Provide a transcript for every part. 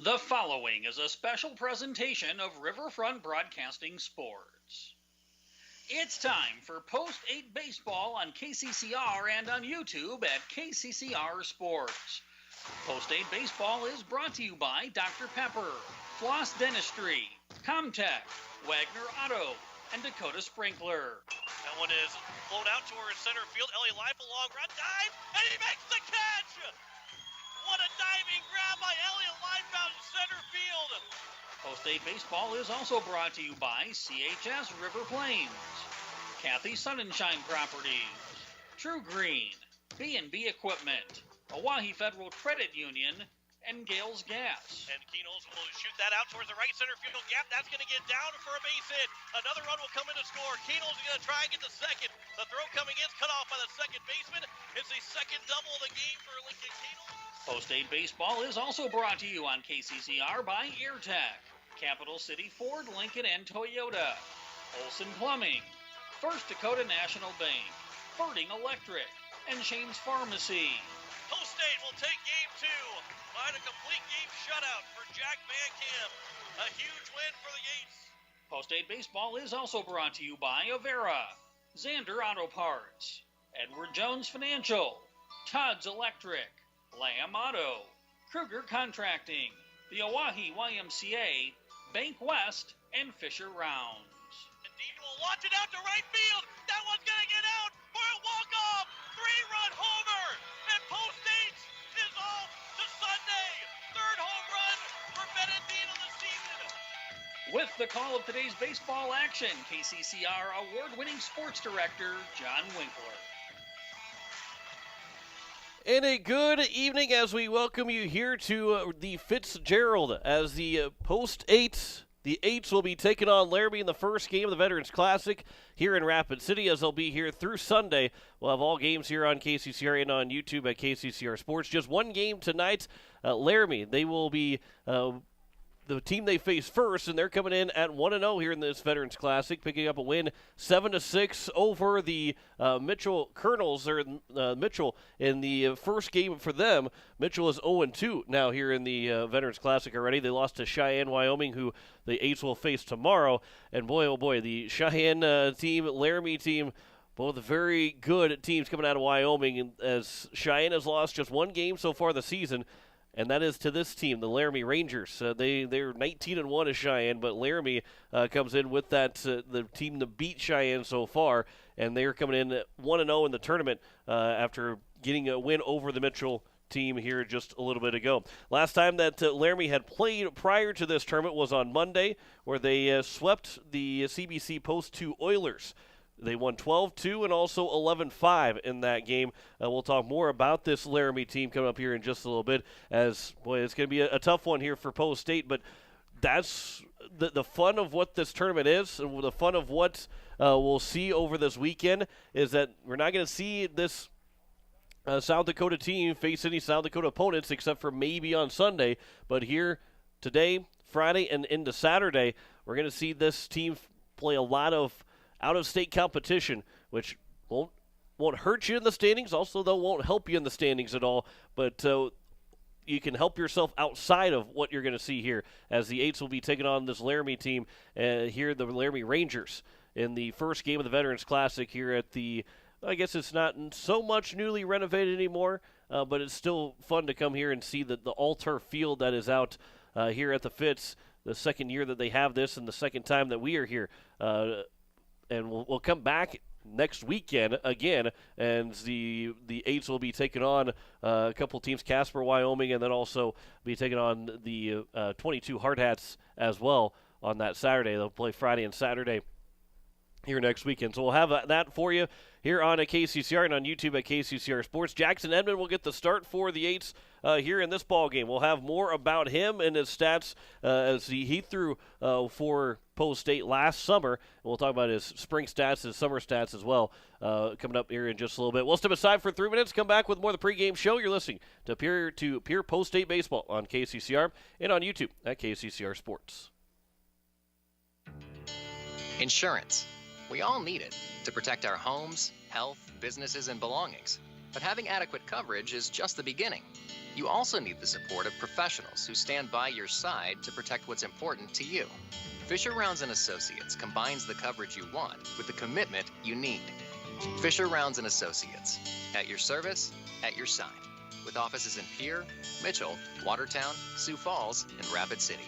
The following is a special presentation of Riverfront Broadcasting Sports. It's time for Post 8 Baseball on KCCR and on YouTube at KCCR Sports. Post 8 Baseball is brought to you by Dr. Pepper, Floss Dentistry, Comtech, Wagner Auto, and Dakota Sprinkler. That one is flown out towards center field. Elliott Life, a long run dive, and he makes the catch! What a diving grab by Elliott Life out in center field! Post 8 Baseball is also brought to you by CHS River Plains, Kathy Sunshine Properties, True Green, B&B Equipment, Oahe Federal Credit Union, and Gales Gas. And Keenos will shoot that out towards the right center field gap. That's going to get down for a base hit. Another run will come in to score. Keenos is going to try and get the second. The throw coming in is cut off by the second baseman. It's the second double of the game for Lincoln Keenos. Post 8 Baseball is also brought to you on KCCR by AirTech, Capital City Ford, Lincoln, and Toyota, Olson Plumbing, First Dakota National Bank, Birding Electric, and Shane's Pharmacy. Post 8 will take game 2 by a complete game shutout for Jack Van Camp. A huge win for the Yates. Post 8 Baseball is also brought to you by Avera, Xander Auto Parts, Edward Jones Financial, Todd's Electric, Lamb Auto, Kruger Contracting, the Oahe YMCA, Bank West, and Fisher Rounds. And Dean will launch it out to right field. That one's going to get out for a walk-off. 3-run homer. And Post 8 is off to Sunday. Third home run for Bennett Dean of the season. With the call of today's baseball action, KCCR award-winning sports director, John Winkler. And a good evening as we welcome you here to the Fitzgerald as the Post 8. The Eights will be taking on Laramie in the first game of the Veterans Classic here in Rapid City, as they'll be here through Sunday. We'll have all games here on KCCR and on YouTube at KCCR Sports. Just one game tonight. Laramie, they will be the team they face first, and they're coming in at 1-0 here in this Veterans Classic, picking up a win 7-6 over the Mitchell Colonels, or Mitchell in the first game for them. Mitchell is 0-2 now here in the Veterans Classic already. They lost to Cheyenne, Wyoming, who the Eights will face tomorrow. And boy, oh boy, the Cheyenne team, Laramie team, both very good teams coming out of Wyoming, as Cheyenne has lost just one game so far this season. And that is to this team, the Laramie Rangers. They're 19-1 as Cheyenne, but Laramie comes in with that the team to beat Cheyenne so far, and they're coming in 1-0 in the tournament after getting a win over the Mitchell team here just a little bit ago. Last time that Laramie had played prior to this tournament was on Monday, where they swept the CBC Post 2 Oilers. They won 12-2 and also 11-5 in that game. We'll talk more about this Laramie team coming up here in just a little bit, as, boy, it's going to be a tough one here for Post State, but that's the fun of what this tournament is, and the fun of what we'll see over this weekend is that we're not going to see this South Dakota team face any South Dakota opponents except for maybe on Sunday, but here today, Friday, and into Saturday, we're going to see this team play a lot of out-of-state competition, which won't hurt you in the standings. Also, though, won't help you in the standings at all. But you can help yourself outside of what you're going to see here, as the Eights will be taking on this Laramie team here, the Laramie Rangers, in the first game of the Veterans Classic here at the, I guess it's not so much newly renovated anymore, but it's still fun to come here and see the all-turf field that is out here at the Fitz, the second year that they have this and the second time that we are here. And we'll come back next weekend again, and the Eights will be taking on a couple teams, Casper, Wyoming, and then also be taking on the 22 Hard Hats as well on that Saturday. They'll play Friday and Saturday here next weekend. So we'll have that for you here on KCCR and on YouTube at KCCR Sports. Jackson Edmond will get the start for the Eights here in this ball game. We'll have more about him and his stats as he threw for Post State last summer. And we'll talk about his spring stats, his summer stats as well, coming up here in just a little bit. We'll step aside for 3 minutes, come back with more of the pregame show. You're listening to Pierre Post State Baseball on KCCR and on YouTube at KCCR Sports. Insurance. We all need it to protect our homes, health, businesses, and belongings. But having adequate coverage is just the beginning. You also need the support of professionals who stand by your side to protect what's important to you. Fisher Rounds & Associates combines the coverage you want with the commitment you need. Fisher Rounds & Associates, at your service, at your side, with offices in Pierre, Mitchell, Watertown, Sioux Falls, and Rapid City.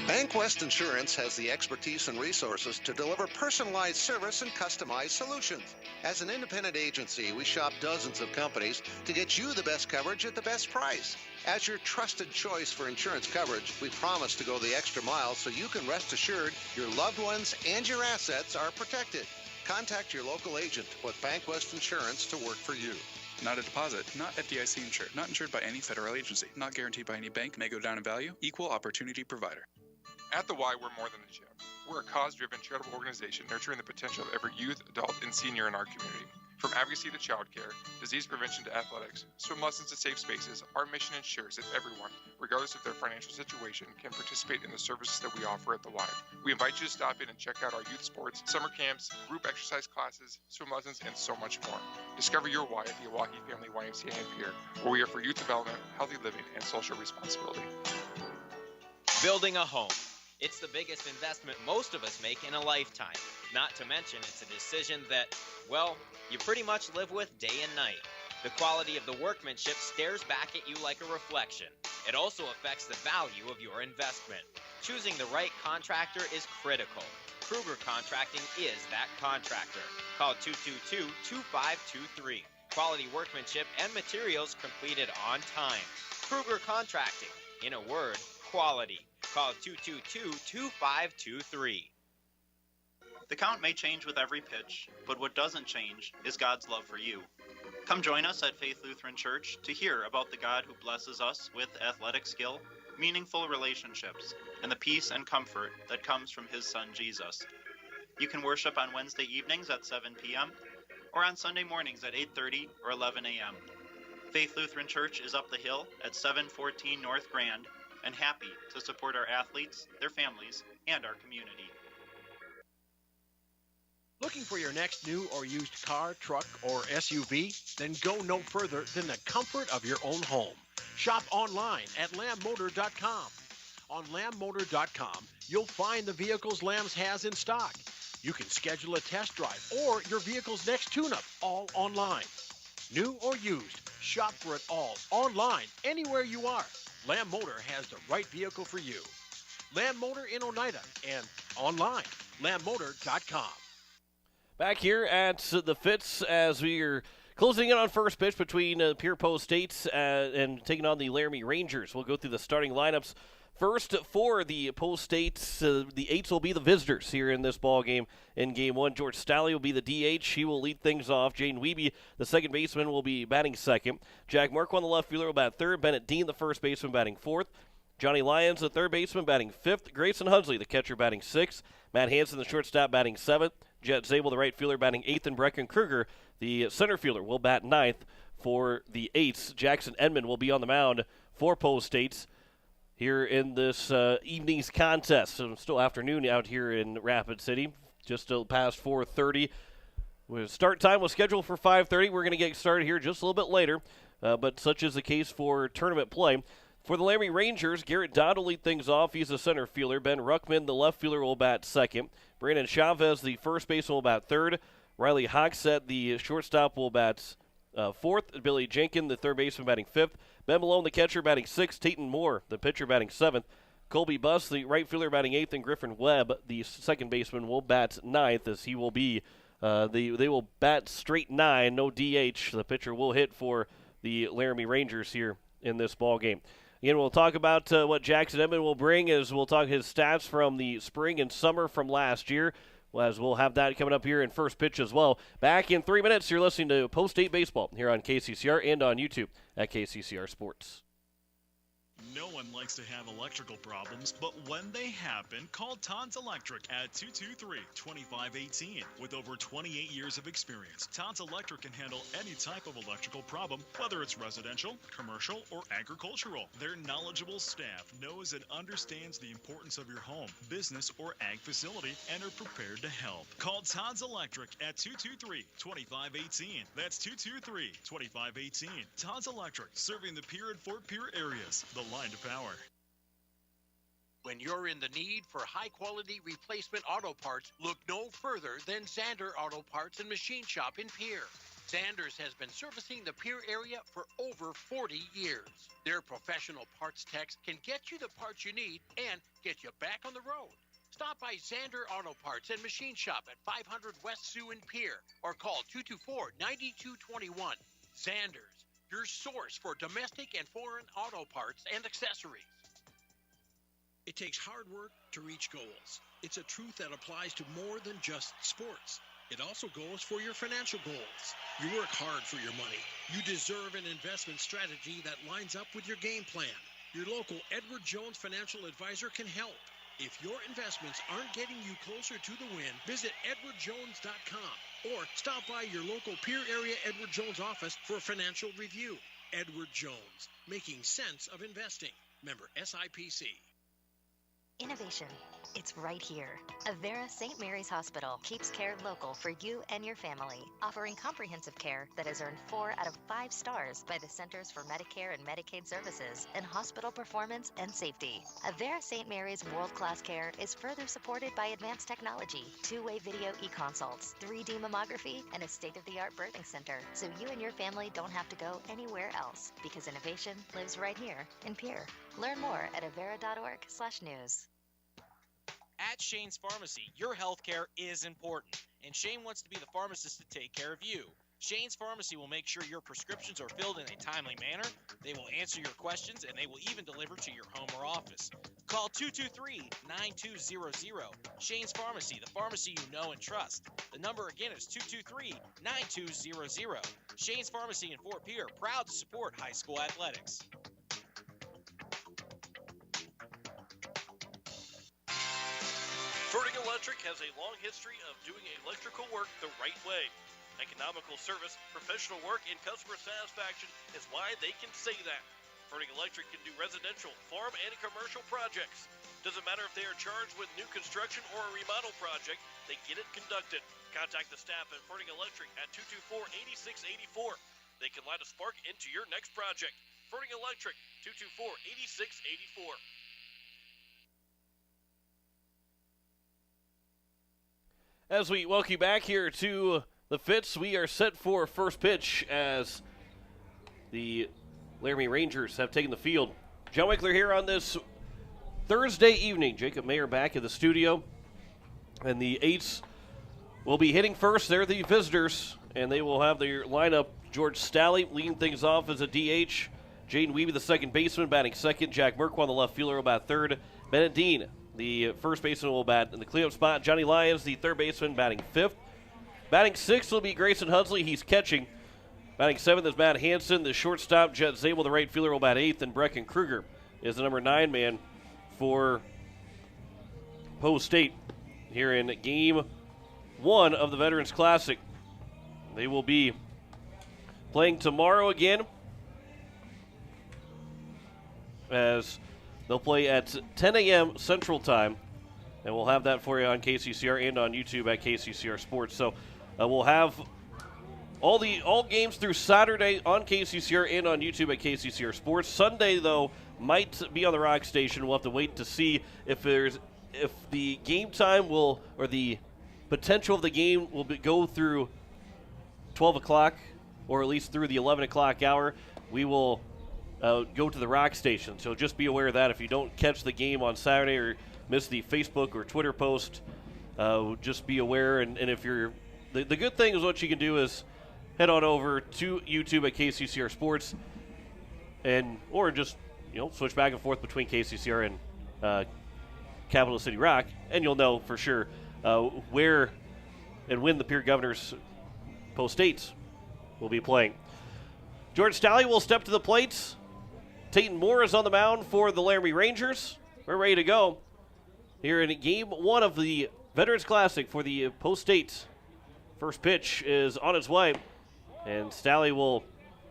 BankWest Insurance has the expertise and resources to deliver personalized service and customized solutions. As an independent agency, we shop dozens of companies to get you the best coverage at the best price. As your trusted choice for insurance coverage, we promise to go the extra mile so you can rest assured your loved ones and your assets are protected. Contact your local agent with BankWest Insurance to work for you. Not a deposit, not FDIC insured, not insured by any federal agency, not guaranteed by any bank, may go down in value, equal opportunity provider. At the Y, we're more than a gym. We're a cause-driven charitable organization nurturing the potential of every youth, adult, and senior in our community. From advocacy to childcare, disease prevention to athletics, swim lessons to safe spaces, our mission ensures that everyone, regardless of their financial situation, can participate in the services that we offer at the Y. We invite you to stop in and check out our youth sports, summer camps, group exercise classes, swim lessons, and so much more. Discover your Y at the Milwaukee Family YMCA in Pierre, where we are for youth development, healthy living, and social responsibility. Building a home. It's the biggest investment most of us make in a lifetime. Not to mention, it's a decision that, well, you pretty much live with day and night. The quality of the workmanship stares back at you like a reflection. It also affects the value of your investment. Choosing the right contractor is critical. Kruger Contracting is that contractor. Call 222-2523. Quality workmanship and materials completed on time. Kruger Contracting. In a word, quality. Call 222-2523. The count may change with every pitch, but what doesn't change is God's love for you. Come join us at Faith Lutheran Church to hear about the God who blesses us with athletic skill, meaningful relationships, and the peace and comfort that comes from His Son Jesus. You can worship on Wednesday evenings at 7 p.m. or on Sunday mornings at 8:30 or 11 a.m. Faith Lutheran Church is up the hill at 714 North Grand, and happy to support our athletes, their families, and our community. Looking for your next new or used car, truck, or SUV? Then go no further than the comfort of your own home. Shop online at lambmotor.com. On lambmotor.com, you'll find the vehicles Lambs has in stock. You can schedule a test drive or your vehicle's next tune-up, all online. New or used, shop for it all online, anywhere you are. Lamb Motor has the right vehicle for you. Lamb Motor in Oneida and online, lambmotor.com. Back here at the Fitz as we are closing in on first pitch between Pierre Post 8 and taking on the Laramie Rangers. We'll go through the starting lineups. First for the Post 8s, the 8s will be the visitors here in this ball game. In Game 1, George Staley will be the DH. He will lead things off. Jaden Wiebe, the second baseman, will be batting second. Jack Markle, the left fielder, will bat third. Bennett Dean, the first baseman, batting fourth. Johnny Lyons, the third baseman, batting fifth. Grayson Hunsley, the catcher, batting sixth. Matt Hansen, the shortstop, batting seventh. Jet Zabel, the right fielder, batting eighth. And Brecken Kruger, the center fielder, will bat ninth for the 8s. Jackson Edmond will be on the mound for Post 8s here in this evening's contest. So still afternoon out here in Rapid City, just past 4:30. Start time was scheduled for 5:30. We're going to get started here just a little bit later, but such is the case for tournament play. For the Laramie Rangers, Garrett Dodd will lead things off. He's the center fielder. Ben Ruckman, the left fielder, will bat second. Brandon Chavez, the first baseman, will bat third. Riley Hogsett, the shortstop, will bat fourth. Billy Jenkins, the third baseman, batting fifth. Ben Malone, the catcher, batting sixth. Tayton Moore, the pitcher, batting seventh. Colby Buss, the right fielder, batting eighth. And Griffin Webb, the second baseman, will bat ninth, as he will be they will bat straight nine, no DH. The pitcher will hit for the Laramie Rangers here in this ball game. Again, we'll talk about what Jackson Edmond will bring, as we'll talk his stats from the spring and summer from last year, as we'll have that coming up here in first pitch as well. Back in 3 minutes, you're listening to Post 8 Baseball here on KCCR and on YouTube at KCCR Sports. No one Everyone likes to have electrical problems, but when they happen, call Todd's Electric at 223-2518. With over 28 years of experience, Todd's Electric can handle any type of electrical problem, whether it's residential, commercial, or agricultural. Their knowledgeable staff knows and understands the importance of your home, business, or ag facility and are prepared to help. Call Todd's Electric at 223-2518. That's 223-2518. Todd's Electric, serving the Pierre and Fort Pierre areas. The line to power. When you're in the need for high-quality replacement auto parts, look no further than Zander Auto Parts and Machine Shop in Pierre. Zanders has been servicing the Pierre area for over 40 years. Their professional parts techs can get you the parts you need and get you back on the road. Stop by Zander Auto Parts and Machine Shop at 500 West Sioux in Pierre or call 224-9221. Zanders, your source for domestic and foreign auto parts and accessories. It takes hard work to reach goals. It's a truth that applies to more than just sports. It also goes for your financial goals. You work hard for your money. You deserve an investment strategy that lines up with your game plan. Your local Edward Jones financial advisor can help. If your investments aren't getting you closer to the win, visit edwardjones.com or stop by your local Pierre area Edward Jones office for a financial review. Edward Jones, making sense of investing. Member SIPC. Innovation. It's right here. Avera St. Mary's Hospital keeps care local for you and your family, offering comprehensive care that has earned 4 out of 5 stars by the Centers for Medicare and Medicaid Services in hospital performance and safety. Avera St. Mary's world-class care is further supported by advanced technology, 2-way video e-consults, 3D mammography, and a state-of-the-art birthing center, so you and your family don't have to go anywhere else, because innovation lives right here in Pierre. Learn more at avera.org/news. At Shane's Pharmacy, your health care is important, and Shane wants to be the pharmacist to take care of you. Shane's Pharmacy will make sure your prescriptions are filled in a timely manner, they will answer your questions, and they will even deliver to your home or office. Call 223-9200. Shane's Pharmacy, the pharmacy you know and trust. The number again is 223-9200. Shane's Pharmacy in Fort Pierre, proud to support high school athletics. Verdict Electric has a long history of doing electrical work the right way. Economical service, professional work, and customer satisfaction is why they can say that. Verdict Electric can do residential, farm, and commercial projects. Doesn't matter if they are charged with new construction or a remodel project, they get it conducted. Contact the staff at Verdict Electric at 224-8684. They can light a spark into your next project. Verdict Electric, 224-8684. As we welcome you back here to the Fitz, we are set for first pitch as the Laramie Rangers have taken the field. John Wickler here on this Thursday evening. Jacob Mayer back in the studio. And the Eights will be hitting first. They're the visitors, and they will have their lineup. George Stalley leading things off as a DH. Jaden Wiebe, the second baseman, batting second. Jack Merkwan, the left fielder, will bat third. Bennett Dean, the first baseman, will bat in the cleanup spot. Johnny Lyons, the third baseman, batting fifth. Batting sixth will be Grayson Hudsley. He's catching. Batting seventh is Matt Hansen. The shortstop, Jet Zabel, the right fielder, will bat eighth. And Brecken Kruger is the number 9 man for Poe State here in Game 1 of the Veterans Classic. They will be playing tomorrow again, as they'll play at 10 a.m. Central Time, and we'll have that for you on KCCR and on YouTube at KCCR Sports. So we'll have all games through Saturday on KCCR and on YouTube at KCCR Sports. Sunday, though, might be on the Rock Station. We'll have to wait to see if the game time or the potential of the game will go through 12 o'clock or at least through the 11 o'clock hour. We will go to the Rock Station. So just be aware of that. If you don't catch the game on Saturday or miss the Facebook or Twitter post, just be aware. And if you're the good thing is what you can do is head on over to YouTube at KCCR Sports, or just switch back and forth between KCCR and Capital City Rock, and you'll know for sure where and when the Pierre Governors Poe States will be playing. George Stalley will step to the plate Tatum Moore is on the mound for the Laramie Rangers. We're ready to go here in Game 1 of the Veterans Classic for the Post-8. First pitch is on its way, and Staley will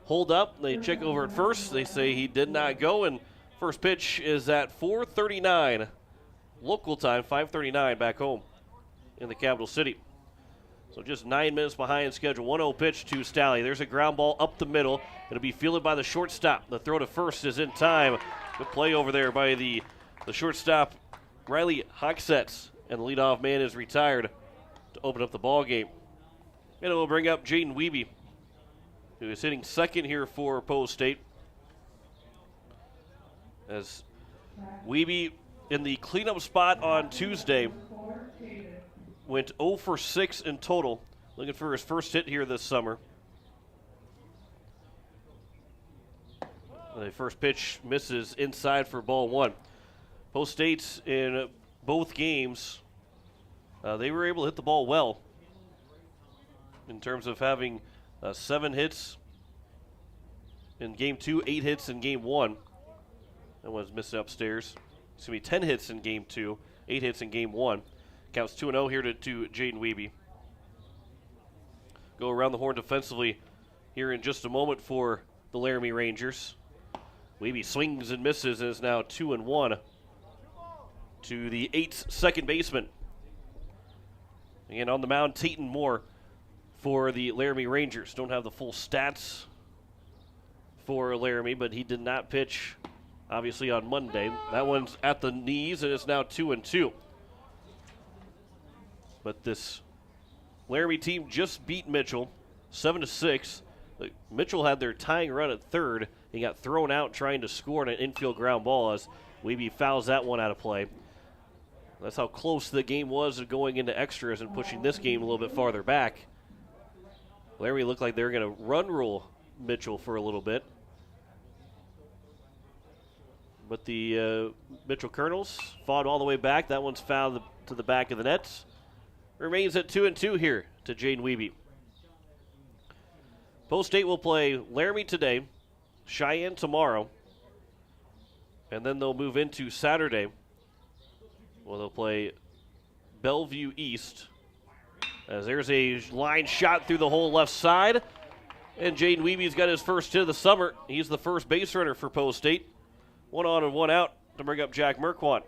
hold up. They check over at first. They say he did not go, and first pitch is at 4:39 local time, 5:39 back home in the capital city. So just 9 minutes behind schedule. 1-0 pitch to Staley. There's a ground ball up the middle. It'll be fielded by the shortstop. The throw to first is in time. Good play over there by the shortstop, Riley Hogsett. And the leadoff man is retired to open up the ball game. And it will bring up Jaden Wiebe, who is hitting second here for Post-8. As Wiebe in the cleanup spot on Tuesday went 0 for 6 in total, looking for his first hit here this summer. The first pitch misses inside for ball 1. Post-8 in both games, they were able to hit the ball well in terms of having 7 hits in Game 2, 8 hits in Game 1. That one's missed upstairs. It's going to be 10 hits in Game 2, 8 hits in Game 1. Counts 2-0 here to Jaden Wiebe. Go around the horn defensively here in just a moment for the Laramie Rangers. Wiebe swings and misses and is now 2-1 to the 8th second baseman. Again, on the mound, Tatum Moore for the Laramie Rangers. Don't have the full stats for Laramie, but he did not pitch, obviously, on Monday. That one's at the knees, and it's now 2-2. But this Laramie team just beat Mitchell 7-6. Mitchell had their tying run at third. He got thrown out trying to score on an infield ground ball as Wiebe fouls that one out of play. That's how close the game was going into extras and pushing this game a little bit farther back. Laramie looked like they were going to run rule Mitchell for a little bit. But the Mitchell Colonels fought all the way back. That one's fouled to the back of the net. Remains at 2-2 here to Jaden Wiebe. Post-8 will play Laramie today, Cheyenne tomorrow, and then they'll move into Saturday. Well, they'll play Bellevue East. As there's a line shot through the whole left side, and Jaden Wiebe's got his first hit of the summer. He's the first base runner for Post-8. 1 on and 1 out to bring up Jack Merquant.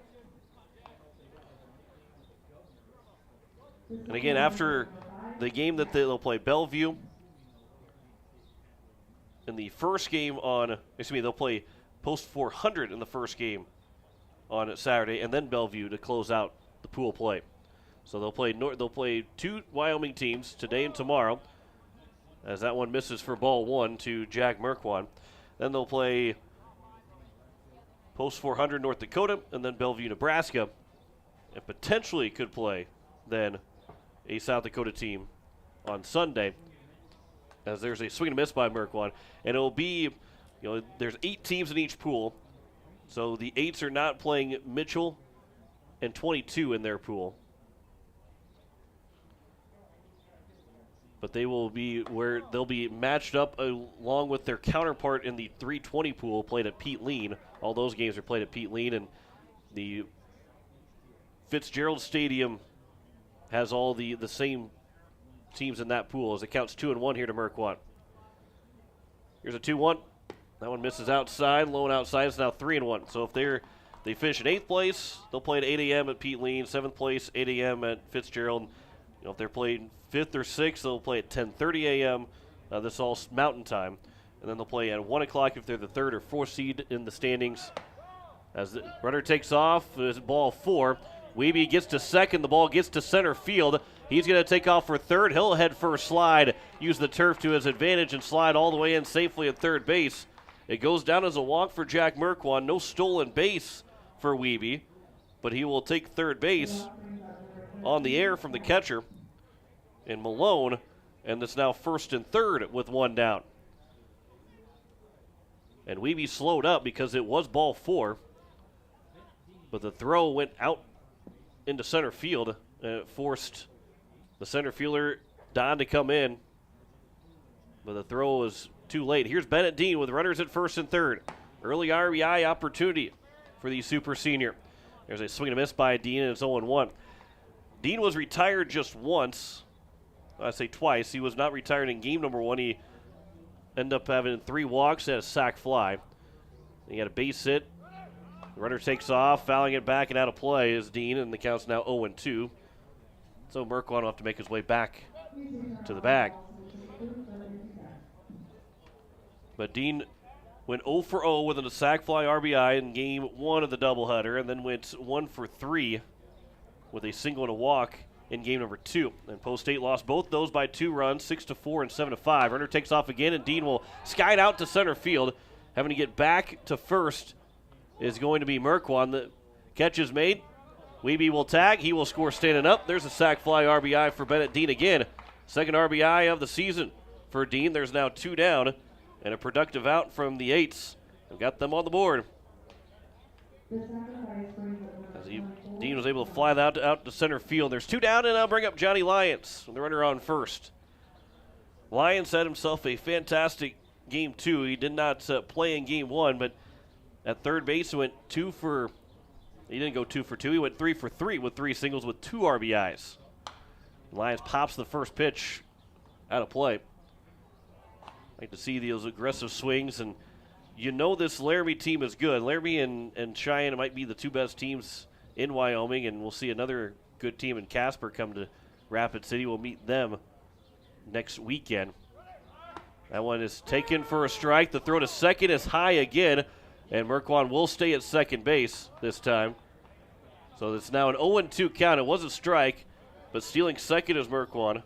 And again, after the game that they'll play Bellevue, in the first game they'll play Post 400 in the first game on Saturday, and then Bellevue to close out the pool play. So they'll play 2 Wyoming teams today and tomorrow, as that one misses for ball 1 to Jack Merquant. Then they'll play Post 400 North Dakota, and then Bellevue, Nebraska, and potentially could play then a South Dakota team on Sunday, as there's a swing and miss by Merquant. And it'll be, there's 8 teams in each pool, so the 8s are not playing Mitchell and 22 in their pool. But they will be where they'll be matched up along with their counterpart in the 320 pool played at Pete Lean. All those games are played at Pete Lean, and the Fitzgerald Stadium has all the same teams in that pool, as it counts 2-1 here to Merquant. Here's a 2-1. That one misses outside, low and outside. It's now 3-1. So if they finish in 8th place, they'll play at 8 a.m. at Pete Lean. 7th place, 8 a.m. at Fitzgerald. If they're playing 5th or 6th, they'll play at 10:30 a.m. This is all Mountain Time. And then they'll play at 1 o'clock if they're the 3rd or 4th seed in the standings. As the runner takes off, it's ball 4. Wiebe gets to second. The ball gets to center field. He's going to take off for third. He'll head for a slide, use the turf to his advantage, and slide all the way in safely at third base. It goes down as a walk for Jack Merquant. No stolen base for Wiebe, but he will take third base on the air from the catcher in Malone, and it's now 1st and 3rd with 1 down. And Wiebe slowed up because it was ball 4, but the throw went out into center field, and it forced the center fielder, Don, to come in, but the throw was too late. Here's Bennett Dean with runners at 1st and 3rd. early RBI opportunity for the super senior. There's a swing and a miss by Dean, and it's 0-1. Dean was retired just once. I say twice. He was not retired in game number 1. He ended up having 3 walks and a sac fly. He had a base hit. The runner takes off, fouling it back and out of play is Dean, and the count's now 0-2. So Merkwan will have to make his way back to the bag. But Dean went 0 for 0 with a sac fly RBI in game 1 of the doubleheader, and then went 1 for 3 with a single and a walk in game number 2. And Post State lost both those by 2 runs, 6-4 and 7-5. Runner takes off again, and Dean will sky it out to center field. Having to get back to first is going to be Merkwan. The catch is made. Wiebe will tag. He will score standing up. There's a sac fly RBI for Bennett Dean again. Second RBI of the season for Dean. There's now 2 down, and a productive out from the Eights. We've got them on the board. As Dean was able to fly that out to center field. There's 2 down, and I'll bring up Johnny Lyons, the runner on first. Lyons had himself a fantastic game 2. He did not play in game 1, but at third base he went 2 for. He didn't go 2 for 2. He went 3 for 3 with 3 singles with 2 RBIs. Lyons pops the first pitch out of play. Like to see those aggressive swings, and you know this Laramie team is good. Laramie and Cheyenne might be the 2 best teams in Wyoming, and we'll see another good team in Casper come to Rapid City. We'll meet them next weekend. That one is taken for a strike. The throw to second is high again, and Merkwan will stay at second base this time. So it's now an 0-2 count. It was a strike, but stealing second is Merkwan.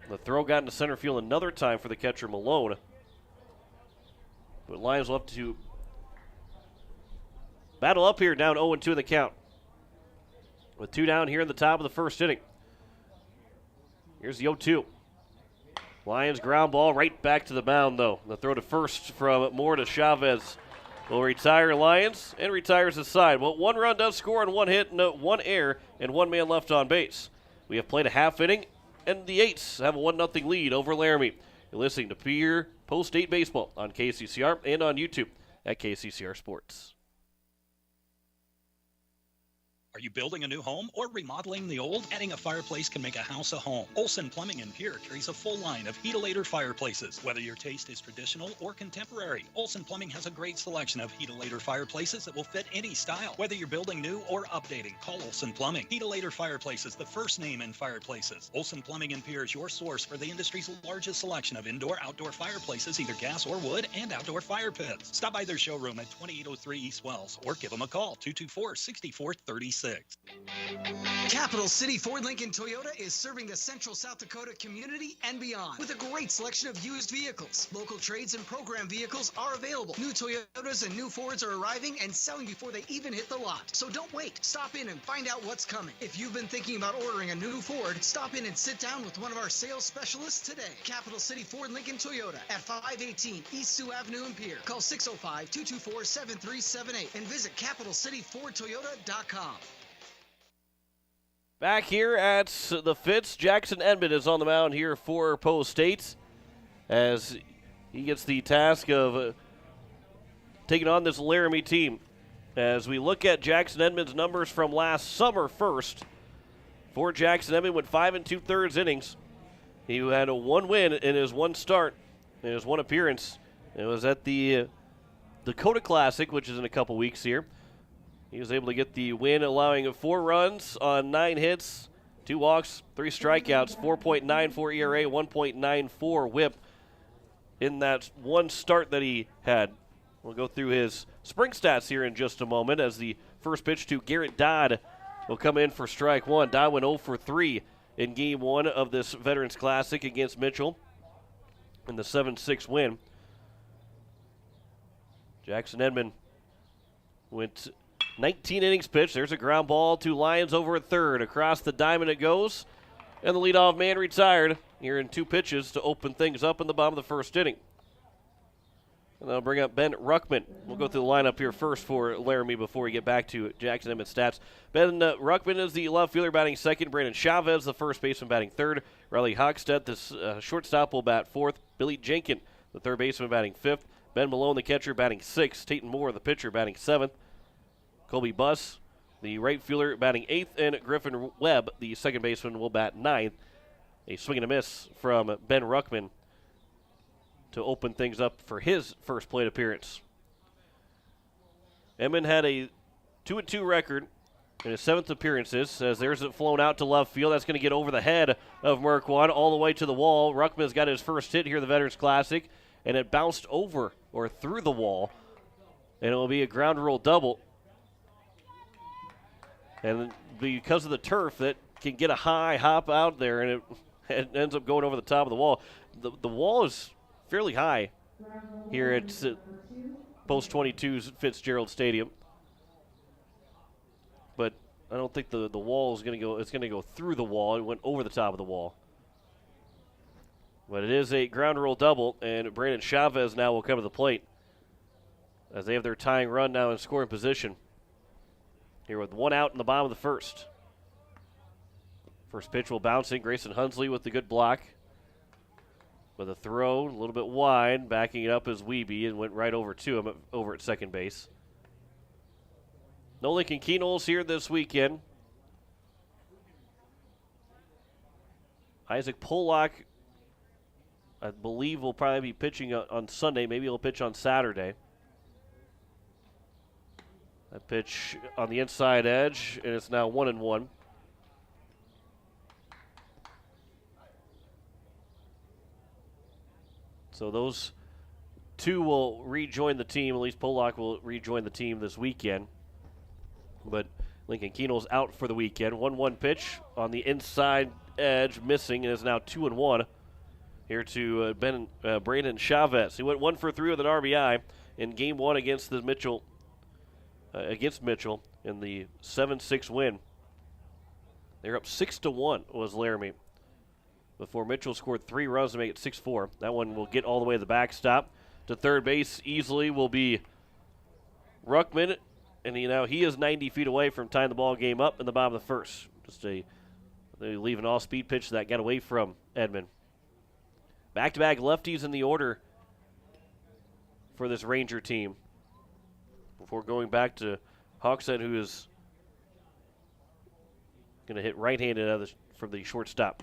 The throw got into center field another time for the catcher Malone. But Lions will have to battle up here, down 0-2 in the count. With 2 down here in the top of the first inning. Here's the 0-2. Lions ground ball right back to the mound, though. The throw to first from Moore to Chavez will retire Lions and retires his side. Well, 1 run does score on 1 hit, 1 error, and 1 man left on base. We have played a half inning, and the Eights have a 1-0 lead over Laramie. You're listening to Pierre Post 8 Baseball on KCCR and on YouTube at KCCR Sports. Are you building a new home or remodeling the old? Adding a fireplace can make a house a home. Olson Plumbing in Pierre carries a full line of Heat-A-Later fireplaces. Whether your taste is traditional or contemporary, Olson Plumbing has a great selection of Heat-A-Later fireplaces that will fit any style. Whether you're building new or updating, call Olson Plumbing. Heat-A-Later Fireplaces, the first name in fireplaces. Olson Plumbing in Pierre is your source for the industry's largest selection of indoor-outdoor fireplaces, either gas or wood, and outdoor fire pits. Stop by their showroom at 2803 East Wells or give them a call, 224-6436. Capital City Ford Lincoln Toyota is serving the central South Dakota community and beyond with a great selection of used vehicles. Local trades and program vehicles are available. New Toyotas and new Fords are arriving and selling before they even hit the lot. So don't wait. Stop in and find out what's coming. If you've been thinking about ordering a new Ford, stop in and sit down with one of our sales specialists today. Capital City Ford Lincoln Toyota at 518 East Sioux Avenue in Pierre. Call 605-224-7378 and visit CapitalCityFordToyota.com. Back here at the Fitz, Jackson Edmond is on the mound here for Post State as he gets the task of taking on this Laramie team. As we look at Jackson Edmond's numbers from last summer first, for Jackson Edmond went 5 2/3 innings. He had a 1 win in his 1 start, in his 1 appearance. It was at the Dakota Classic, which is in a couple weeks here. He was able to get the win, allowing 4 runs on 9 hits, 2 walks, 3 strikeouts, 4.94 ERA, 1.94 whip in that 1 start that he had. We'll go through his spring stats here in just a moment as the first pitch to Garrett Dodd will come in for strike 1. Dodd went 0 for 3 in game 1 of this Veterans Classic against Mitchell in the 7-6 win. Jackson Edmond went 19 innings pitched. There's a ground ball to Lyons over at third. Across the diamond it goes. And the leadoff man retired here in 2 pitches to open things up in the bottom of the first inning. And I'll bring up Ben Ruckman. We'll go through the lineup here first for Laramie before we get back to Jackson Edmond's stats. Ben Ruckman is the left fielder batting second. Brandon Chavez, the first baseman, batting third. Riley Hogsett, the shortstop, will bat fourth. Billy Jenkins, the third baseman, batting fifth. Ben Malone, the catcher, batting 6th. Tayton Moore, the pitcher, batting 7th. Colby Buss, the right fielder, batting 8th. And Griffin Webb, the second baseman, will bat 9th. A swing and a miss from Ben Ruckman to open things up for his first plate appearance. Edmond had a 2-2 record in his 7th appearances, as there's it flown out to left field. That's going to get over the head of Merkwan all the way to the wall. Ruckman's got his first hit here in the Veterans Classic, and it bounced over or through the wall, and it will be a ground rule double. And because of the turf, that can get a high hop out there, and it ends up going over the top of the wall. The wall is fairly high here at Post 22's Fitzgerald Stadium. But I don't think the wall is going to go. It's going to go through the wall. It went over the top of the wall. But it is a ground rule double, and Brandon Chavez now will come to the plate as they have their tying run now in scoring position. Here with one out in the bottom of the first. First pitch will bounce in. Grayson Hunsley with the good block. With a throw, a little bit wide, backing it up is Wiebe and went right over to him over at second base. No Lincoln Keynoles here this weekend. Isaac Pollock, I believe, will probably be pitching on Sunday. Maybe he'll pitch on Saturday. That pitch on the inside edge, and it's now 1-1. So those two will rejoin the team. At least Pollock will rejoin the team this weekend. But Lincoln Keynole's out for the weekend. 1-1 pitch on the inside edge, missing, and is now 2-1 here to Brandon Chavez. He went 1 for 3 with an RBI in Game 1 against Mitchell in the 7-6 win. They're up 6-1 was Laramie before Mitchell scored 3 runs to make it 6-4. That one will get all the way to the backstop. To third base easily will be Ruckman, and he is 90 feet away from tying the ball game up in the bottom of the first. They leave an all-speed pitch that got away from Edmond. Back-to-back lefties in the order for this Ranger team before going back to Hogsett, who is going to hit right-handed from the shortstop.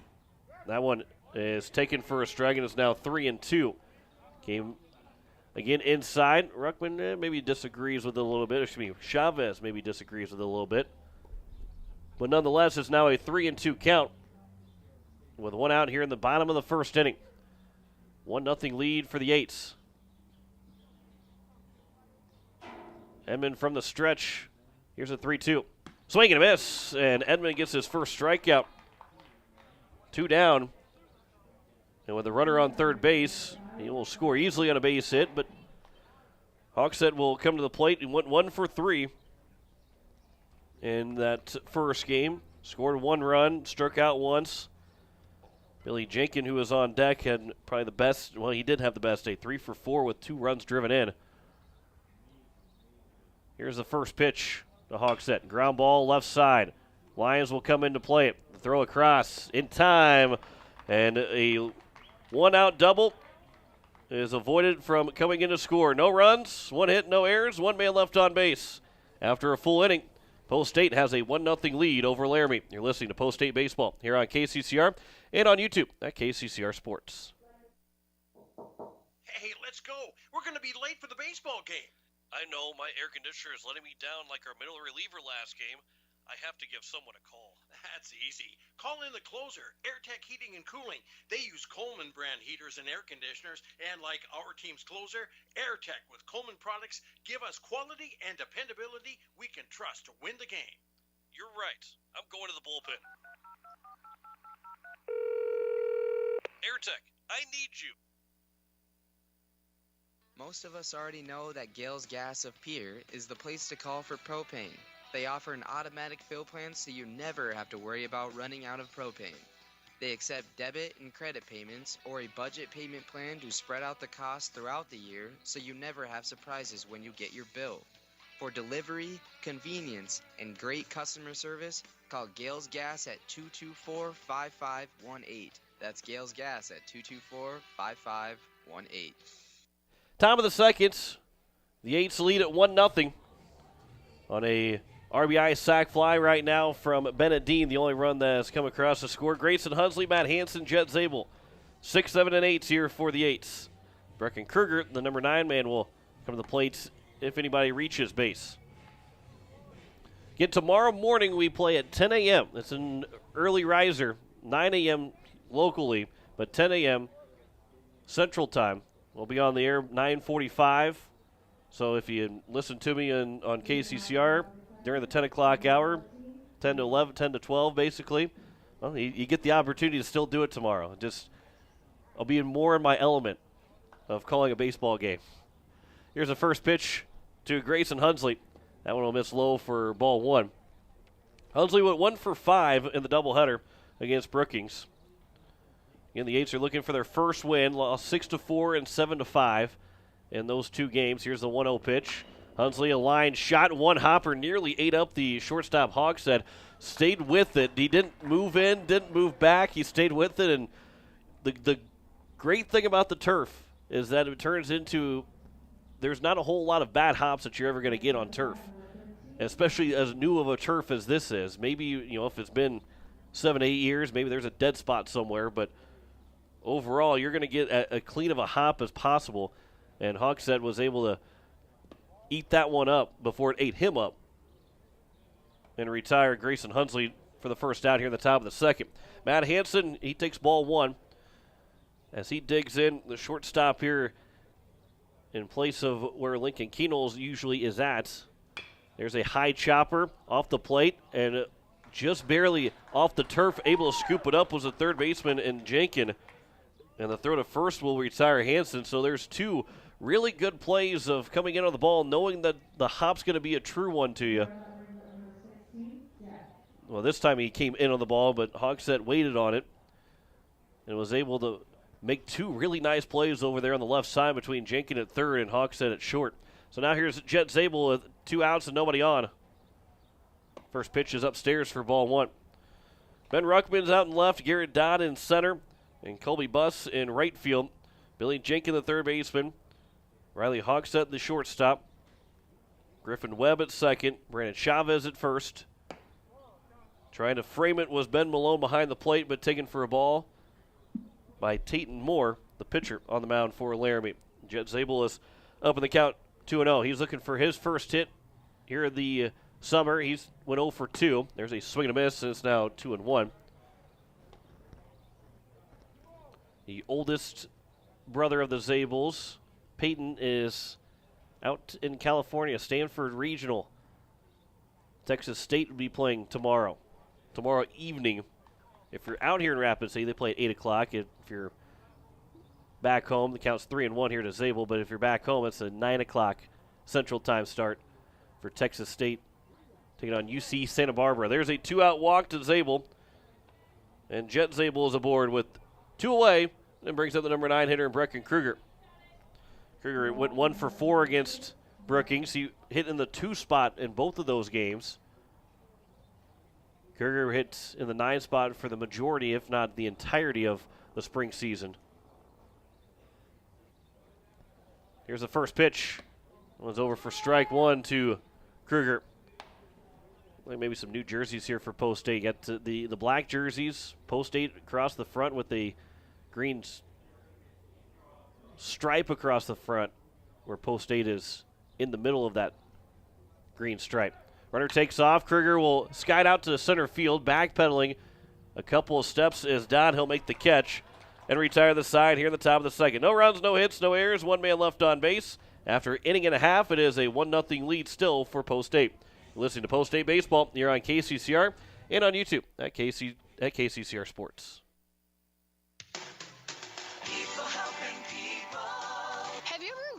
That one is taken for a strike, and it's now 3-2. Came again inside. Ruckman maybe disagrees with it a little bit. Chavez maybe disagrees with it a little bit. But nonetheless, it's now a 3-2 count with one out here in the bottom of the first inning. 1-0 lead for the Eights. Edmond from the stretch. Here's a 3-2. Swing and a miss, and Edmond gets his first strikeout. 2 down. And with the runner on third base, he will score easily on a base hit, but Hogsett will come to the plate and went 1 for 3 in that first game. Scored 1 run, struck out once. Billy Jenkins, who was on deck, had probably the best, he did have the best day, 3 for 4 with 2 runs driven in. Here's the first pitch to Hogsett. Ground ball left side. Lyons will come in to play it. Throw across in time, and a 1-out double is avoided from coming in to score. No runs, 1 hit, no errors, 1 man left on base. After a full inning, Post State has a 1-0 lead over Laramie. You're listening to Post State Baseball here on KCCR and on YouTube at KCCR Sports. Hey, let's go. We're going to be late for the baseball game. I know, my air conditioner is letting me down like our middle reliever last game. I have to give someone a call. That's easy. Call in the closer, AirTech Heating and Cooling. They use Coleman brand heaters and air conditioners, and like our team's closer, AirTech with Coleman products give us quality and dependability we can trust to win the game. You're right. I'm going to the bullpen. AirTech, I need you. Most of us already know that Gales Gas of Pierre is the place to call for propane. They offer an automatic fill plan so you never have to worry about running out of propane. They accept debit and credit payments or a budget payment plan to spread out the cost throughout the year so you never have surprises when you get your bill. For delivery, convenience, and great customer service, call Gales Gas at 224-5518. That's Gales Gas at 224-5518. Top of the second, the 8s lead at 1-0 on a RBI sac fly right now from Bennett Dean, the only run that has come across the score. Grayson Hunsley, Matt Hansen, Jet Zabel. 6, 7, and 8s here for the 8s. Brecken Kruger, the number 9 man, will come to the plate if anybody reaches base. Again, tomorrow morning we play at 10 a.m. It's an early riser, 9 a.m. locally, but 10 a.m. Central Time. We'll be on the air 9:45. So if you listen to me on KCCR during the 10 o'clock hour, 10 to 11, 10 to 12 basically, well, you get the opportunity to still do it tomorrow. I'll be more in my element of calling a baseball game. Here's the first pitch to Grayson Hunsley. That one will miss low for ball 1. Hunsley went 1 for 5 in the doubleheader against Brookings. Again, the 8s are looking for their first win, lost 6-4 and 7-5 in those 2 games. Here's the 1-0 pitch. Hunsley, a line shot, one hopper, nearly ate up the shortstop Hogsett. Stayed with it. He didn't move in, didn't move back. He stayed with it, and the great thing about the turf is that it turns into there's not a whole lot of bad hops that you're ever going to get on turf, especially as new of a turf as this is. Maybe, if it's been 7, 8 years, maybe there's a dead spot somewhere, but overall you're going to get as clean of a hop as possible, and Hogsett was able to eat that one up before it ate him up and retire Grayson Hunsley for the first out here in the top of the second. Matt Hansen, he takes ball 1 as he digs in, the shortstop here in place of where Lincoln Keenels usually is at. There's a high chopper off the plate, and just barely off the turf, able to scoop it up was the third baseman in Jenkins. And the throw to first will retire Hansen. So there's 2 really good plays of coming in on the ball, knowing that the hop's going to be a true one to you. Well, this time he came in on the ball, but Hogsett waited on it and was able to make 2 really nice plays over there on the left side between Jenkins at third and Hogsett at short. So now here's Jet Zabel with 2 outs and nobody on. First pitch is upstairs for ball 1. Ben Ruckman's out in left, Garrett Dodd in center, and Colby Buss in right field. Billy Jenkins, the third baseman. Riley Hogsett, the shortstop. Griffin Webb at second. Brandon Chavez at first. Trying to frame it was Ben Malone behind the plate, but taken for a ball by Tayton Moore, the pitcher on the mound for Laramie. Jet Zabel is up in the count 2-0. He's looking for his first hit here in the summer. He's went 0 for 2. There's a swing and a miss, and it's now 2-1. The oldest brother of the Zabels, Peyton, is out in California, Stanford Regional. Texas State will be playing tomorrow evening. If you're out here in Rapid City, they play at 8 o'clock. If you're back home, the count's 3-1 here to Zabel, but if you're back home, it's a 9 o'clock Central Time start for Texas State taking on UC Santa Barbara. There's a 2-out walk to Zabel, and Jet Zabel is aboard with 2 away, and brings up the number 9 hitter, Brecken Kruger. Kruger went 1 for 4 against Brookings. He hit in the 2 spot in both of those games. Kruger hit in the 9 spot for the majority, if not the entirety of the spring season. Here's the first pitch. One's over for strike 1 to Kruger. Maybe some new jerseys here for Post 8. Got the black jerseys, Post 8 across the front with the green stripe across the front, where Post 8 is in the middle of that green stripe. Runner takes off. Kruger will skate out to center field, backpedaling a couple of steps is Dodd. He'll make the catch and retire the side here in the top of the second. No runs, no hits, no errors, 1 man left on base. After inning and a half, it is a 1-0 lead still for Post 8. You're listening to Post 8 Baseball here on KCCR and on YouTube at KCCR Sports.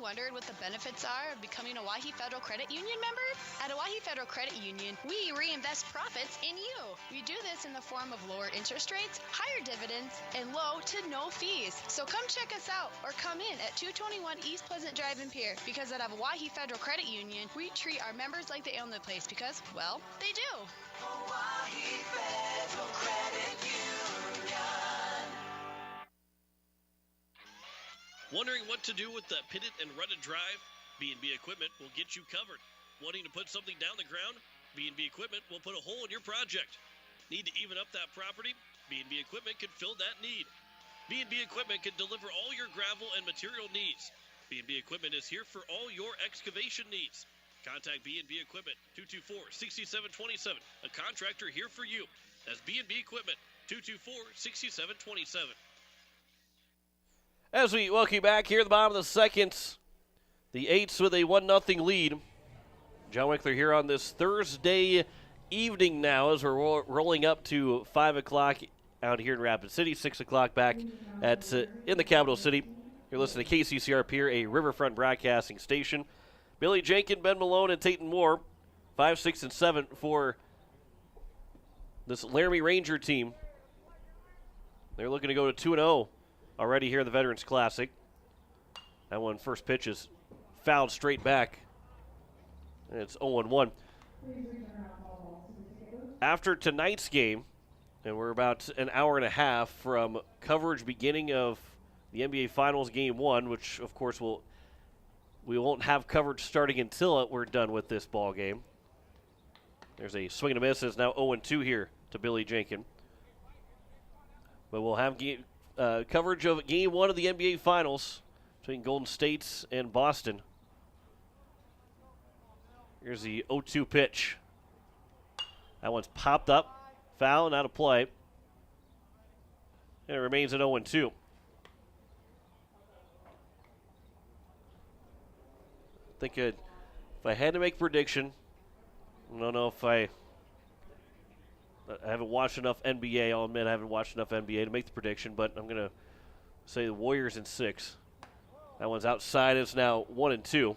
Wondered what the benefits are of becoming a Owyhee Federal Credit Union member? At Owyhee Federal Credit Union, we reinvest profits in you. We do this in the form of lower interest rates, higher dividends, and low to no fees. So come check us out or come in at 221 East Pleasant Drive in Pierre, because at Owyhee Federal Credit Union, we treat our members like they own the place because, well, they do. Owyhee Federal Credit Union. Wondering what to do with the pitted and rutted drive? B&B Equipment will get you covered. Wanting to put something down the ground? B&B Equipment will put a hole in your project. Need to even up that property? B&B Equipment can fill that need. B&B Equipment can deliver all your gravel and material needs. B&B Equipment is here for all your excavation needs. Contact B&B Equipment, 224-6727. A contractor here for you. That's B&B Equipment, 224-6727. As we welcome you back here at the bottom of the second, the Eights with a 1-0 lead. John Wickler here on this Thursday evening now as we're rolling up to 5 o'clock out here in Rapid City, 6 o'clock back at in the capital city. You're listening to KCCR Pierre, a Riverfront broadcasting station. Billy Jenkins, Ben Malone, and Tayton Moore, 5, 6, and 7 for this Laramie Ranger team. They're looking to go to 2-0 already here in the Veterans Classic. That one, first pitch is fouled straight back. And it's 0-1. After tonight's game, and we're about an hour and a half from coverage beginning of the NBA Finals Game 1, which, of course, we won't have coverage starting until we're done with this ball game. There's a swing and a miss. It's now 0-2 here to Billy Jenkins. But we'll have coverage of Game 1 of the NBA Finals between Golden State and Boston. Here's the 0-2 pitch. That one's popped up, foul, and out of play. And it remains at 0-2. I think if I had to make a prediction, I don't know if I haven't watched enough NBA. I'll admit I haven't watched enough NBA to make the prediction, but I'm going to say the Warriors in 6. That one's outside. It's now 1-2.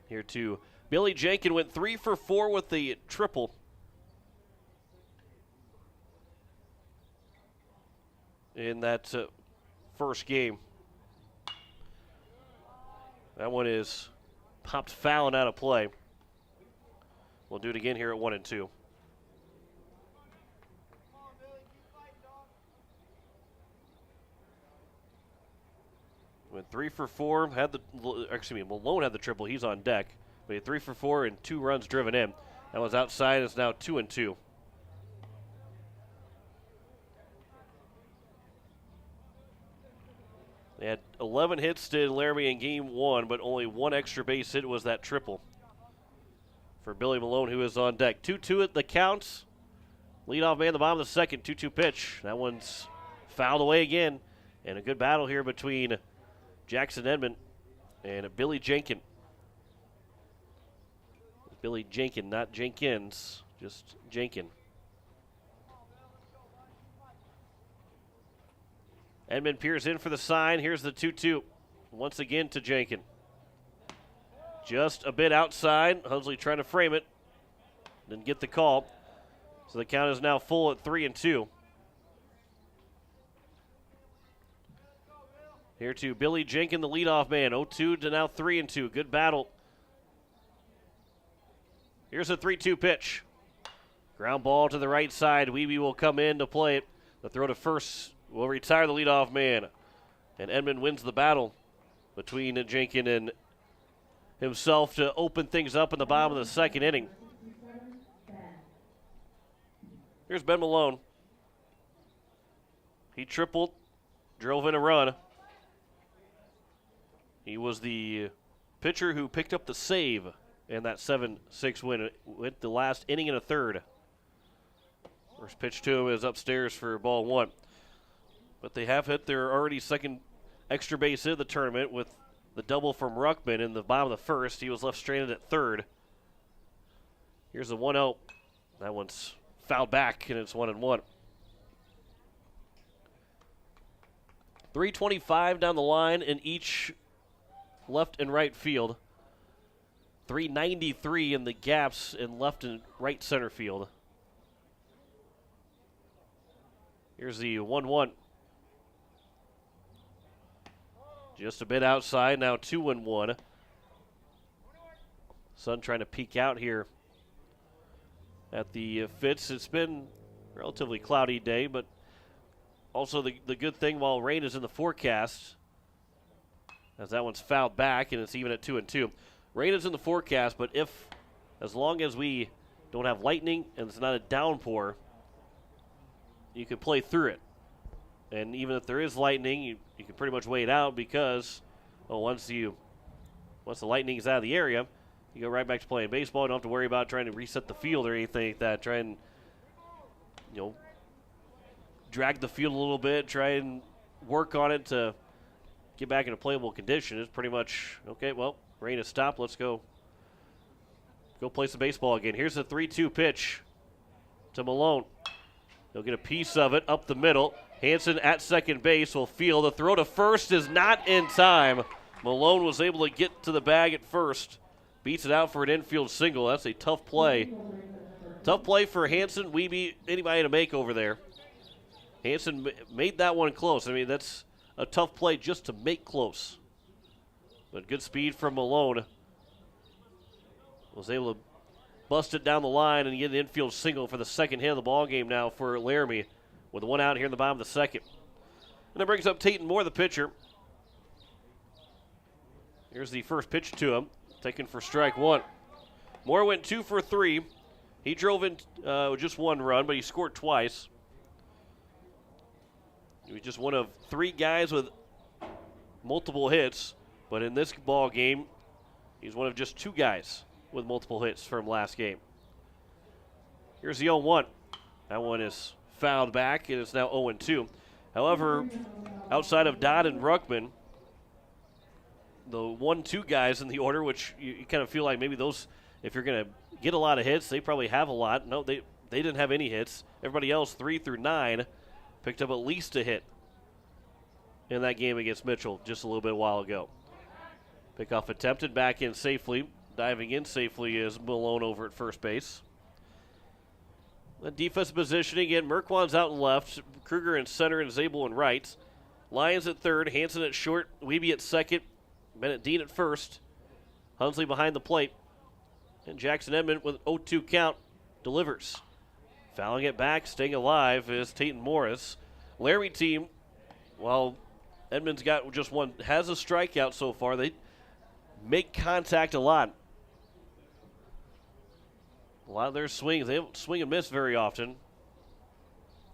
Here to Billy Jenkins, went 3 for 4 with the triple. In that first game. That one is popped foul and out of play. We'll do it again here at 1-2. Went 3 for 4. Malone had the triple. He's on deck. But he had 3 for 4 and 2 runs driven in. That was outside. It's now 2-2. They had 11 hits to Laramie in Game 1, but only one extra base hit was that triple for Billy Malone, who is on deck. 2-2 at the counts. Leadoff man, the bottom of the second, 2-2 pitch. That one's fouled away again. And a good battle here between Jackson Edmond and Billy Jenkins. Billy Jenkins, not Jenkins, just Jenkins. Edmond peers in for the sign. Here's the 2-2. Once again to Jenkins. Just a bit outside. Hunsley trying to frame it. Didn't get the call. So the count is now full at 3-2. Here to Billy Jenkins, the leadoff man. 0-2 to now 3-2. Good battle. Here's a 3-2 pitch. Ground ball to the right side. Wiebe will come in to play it. The throw to first will retire the leadoff man. And Edmond wins the battle between Jenkins and himself to open things up in the bottom of the second inning. Here's Ben Malone. He tripled, drove in a run. He was the pitcher who picked up the save in that 7-6 win. Went the last inning and a third. First pitch to him is upstairs for ball 1. But they have hit their already second extra base hit of the tournament with the double from Ruckman in the bottom of the first. He was left stranded at third. Here's the 1-0. That one's fouled back, and it's 1-1. 325 down the line in each left and right field. 393 in the gaps in left and right center field. Here's the 1-1. Just a bit outside, now 2-1. Sun trying to peek out here at the Fitz. It's been a relatively cloudy day, but also the good thing while rain is in the forecast, as that one's fouled back, and it's even at 2-2. Rain is in the forecast, but as long as we don't have lightning and it's not a downpour, you can play through it. And even if there is lightning, you can pretty much wait out because once the lightning is out of the area, you go right back to playing baseball. You don't have to worry about trying to reset the field or anything like that. Try and, drag the field a little bit, try and work on it to get back into playable condition. It's pretty much, okay, well, rain has stopped. Let's go play some baseball again. Here's the 3-2 pitch to Malone. He'll get a piece of it up the middle. Hansen at second base will field. The throw to first is not in time. Malone was able to get to the bag at first. Beats it out for an infield single. That's a tough play. Tough play for Hansen, Wiebe, anybody to make over there. Hansen made that one close. I mean, that's a tough play just to make close. But good speed from Malone. Was able to bust it down the line and get an infield single for the second hit of the ball game now for Laramie, with one out here in the bottom of the second. And that brings up Tatum Moore, the pitcher. Here's the first pitch to him, taken for strike one. Moore went 2 for 3. He drove in with just one run, but he scored twice. He was just one of 3 guys with multiple hits, but in this ball game, he's one of just 2 guys with multiple hits from last game. Here's the 0-1. That one is fouled back, and it's now 0-2. However, outside of Dodd and Ruckman, the 1-2 guys in the order, which you kind of feel like maybe those, if you're going to get a lot of hits, they probably have a lot. No, they didn't have any hits. Everybody else, 3 through 9, picked up at least a hit in that game against Mitchell just a little bit a while ago. Pickoff attempted, back in safely. Diving in safely is Malone over at first base. The defensive positioning again, Merkwan's out in left, Kruger in center, and Zabel in right. Lyons at third, Hansen at short, Wiebe at second, Bennett Dean at first, Hunsley behind the plate, and Jackson Edmond with 0-2 count delivers. Fouling it back, staying alive is Tatum Morris. Laramie team, while Edmond's got just one, has a strikeout so far. They make contact a lot. A lot of their swings, they don't swing and miss very often.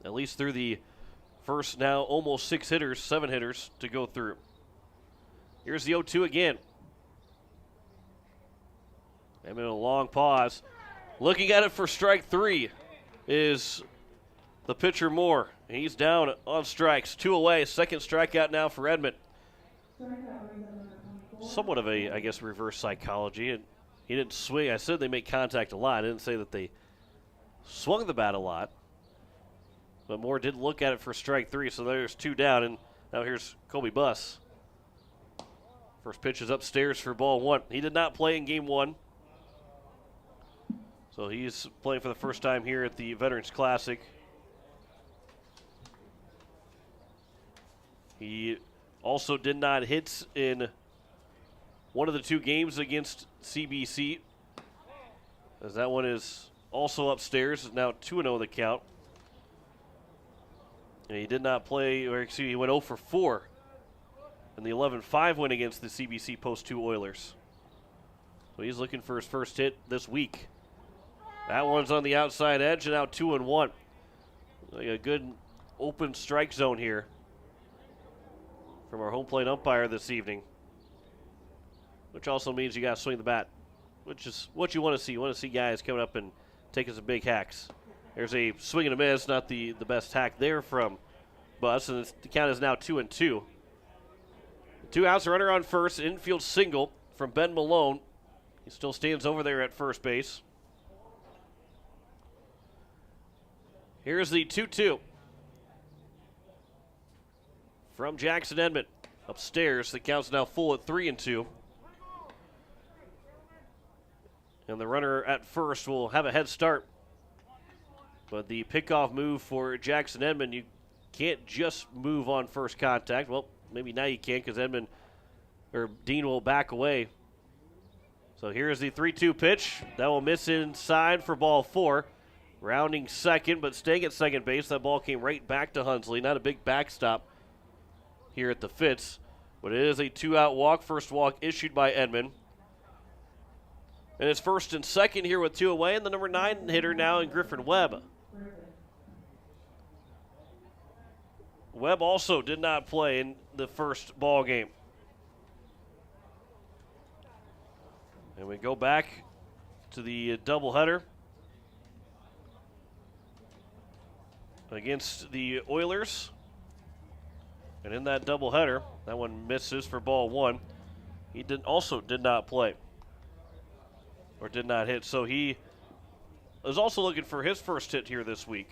At least through the first now almost 7 hitters to go through. Here's the 0-2 again. And in a long pause. Looking at it for strike 3 is the pitcher Moore. He's down on strikes. 2 away. Second strikeout now for Edmond. Somewhat of a, I guess, reverse psychology. And he didn't swing. I said they make contact a lot. I didn't say that they swung the bat a lot. But Moore did look at it for strike 3, so there's 2 down. And now here's Colby Buss. First pitch is upstairs for ball 1. He did not play in game 1. So he's playing for the first time here at the Veterans Classic. He also did not hit in one of the 2 games against CBC, as that one is also upstairs. It's now 2-0 the count. And he did not play, or excuse me, he went 0 for 4 in the 11-5 win against the CBC Post 2 Oilers. So he's looking for his first hit this week. That one's on the outside edge, and now 2-1. Like a good open strike zone here from our home plate umpire this evening. Which also means you got to swing the bat, which is what you want to see. You want to see guys coming up and taking some big hacks. There's a swing and a miss, not the best hack there from Buss, and the count is now 2-2. 2 outs, runner on first, infield single from Ben Malone. He still stands over there at first base. Here's the 2-2 from Jackson Edmond. Upstairs, the count's now full at 3-2. And the runner at first will have a head start. But the pickoff move for Jackson Edmond, you can't just move on first contact. Well, maybe now you can because Dean will back away. So here's the 3-2 pitch. That will miss inside for ball 4. Rounding second, but staying at second base. That ball came right back to Hunsley. Not a big backstop here at the Fitz. But it is a 2-out walk. First walk issued by Edmond. And it's first and second here with 2 away, and the number 9 hitter now in Griffin Webb. Webb also did not play in the first ball game. And we go back to the doubleheader against the Oilers. And in that doubleheader, that one misses for ball 1. He also did not play. Or did not hit. So he is also looking for his first hit here this week.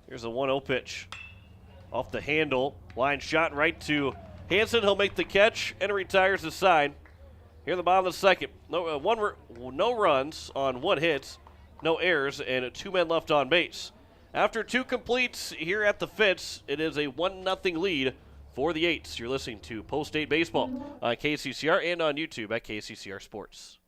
Here's a 1-0 pitch. Off the handle. Line shot right to Hansen. He'll make the catch and retires the side. Here in the bottom of the second. No runs on 1 hit. No errors and 2 men left on base. After 2 completes here at the Fitz, it is a 1-0 lead for the Eights. You're listening to Post 8 Baseball on KCCR and on YouTube at KCCR Sports.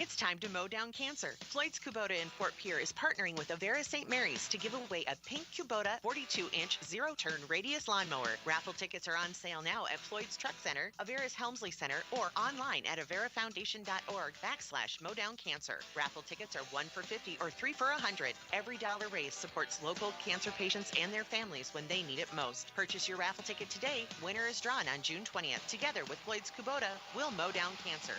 It's time to mow down cancer. Floyd's Kubota in Fort Pierre is partnering with Avera St. Mary's to give away a pink Kubota 42-inch zero-turn radius lawnmower. Raffle tickets are on sale now at Floyd's Truck Center, Avera's Helmsley Center, or online at averafoundation.org/mowdowncancer. Raffle tickets are 1 for $50 or 3 for $100. Every dollar raised supports local cancer patients and their families when they need it most. Purchase your raffle ticket today. Winner is drawn on June 20th. Together with Floyd's Kubota, we'll mow down cancer.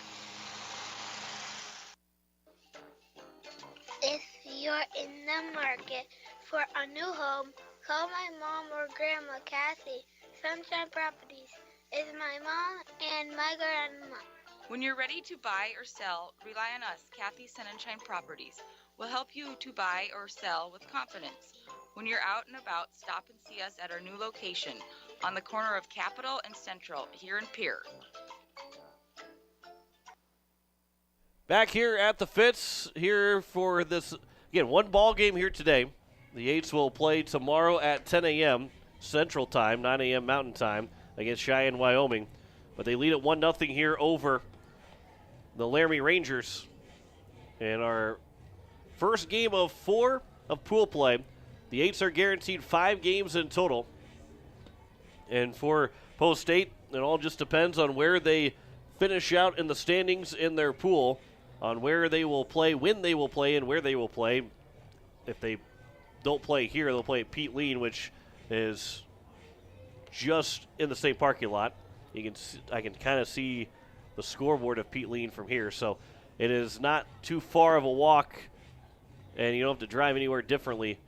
If you're in the market for a new home, call my mom or grandma, Kathy. Sunshine Properties is my mom and my grandma. When you're ready to buy or sell, rely on us, Kathy Sunshine Properties. We'll help you to buy or sell with confidence. When you're out and about, stop and see us at our new location on the corner of Capitol and Central here in Pierre. Back here at the Fitz, here for this, again, 1 ball game here today. The Eights will play tomorrow at 10 a.m. Central Time, 9 a.m. Mountain Time against Cheyenne, Wyoming. But they lead at 1-0 here over the Laramie Rangers. And our first game of 4 of pool play. The Eights are guaranteed 5 games in total. And for Post 8, it all just depends on where they finish out in the standings in their pool, on where they will play, when they will play, and where they will play. If they don't play here, they'll play at Pete Lean, which is just in the same parking lot. I can kind of see the scoreboard of Pete Lean from here, so it is not too far of a walk, and you don't have to drive anywhere differently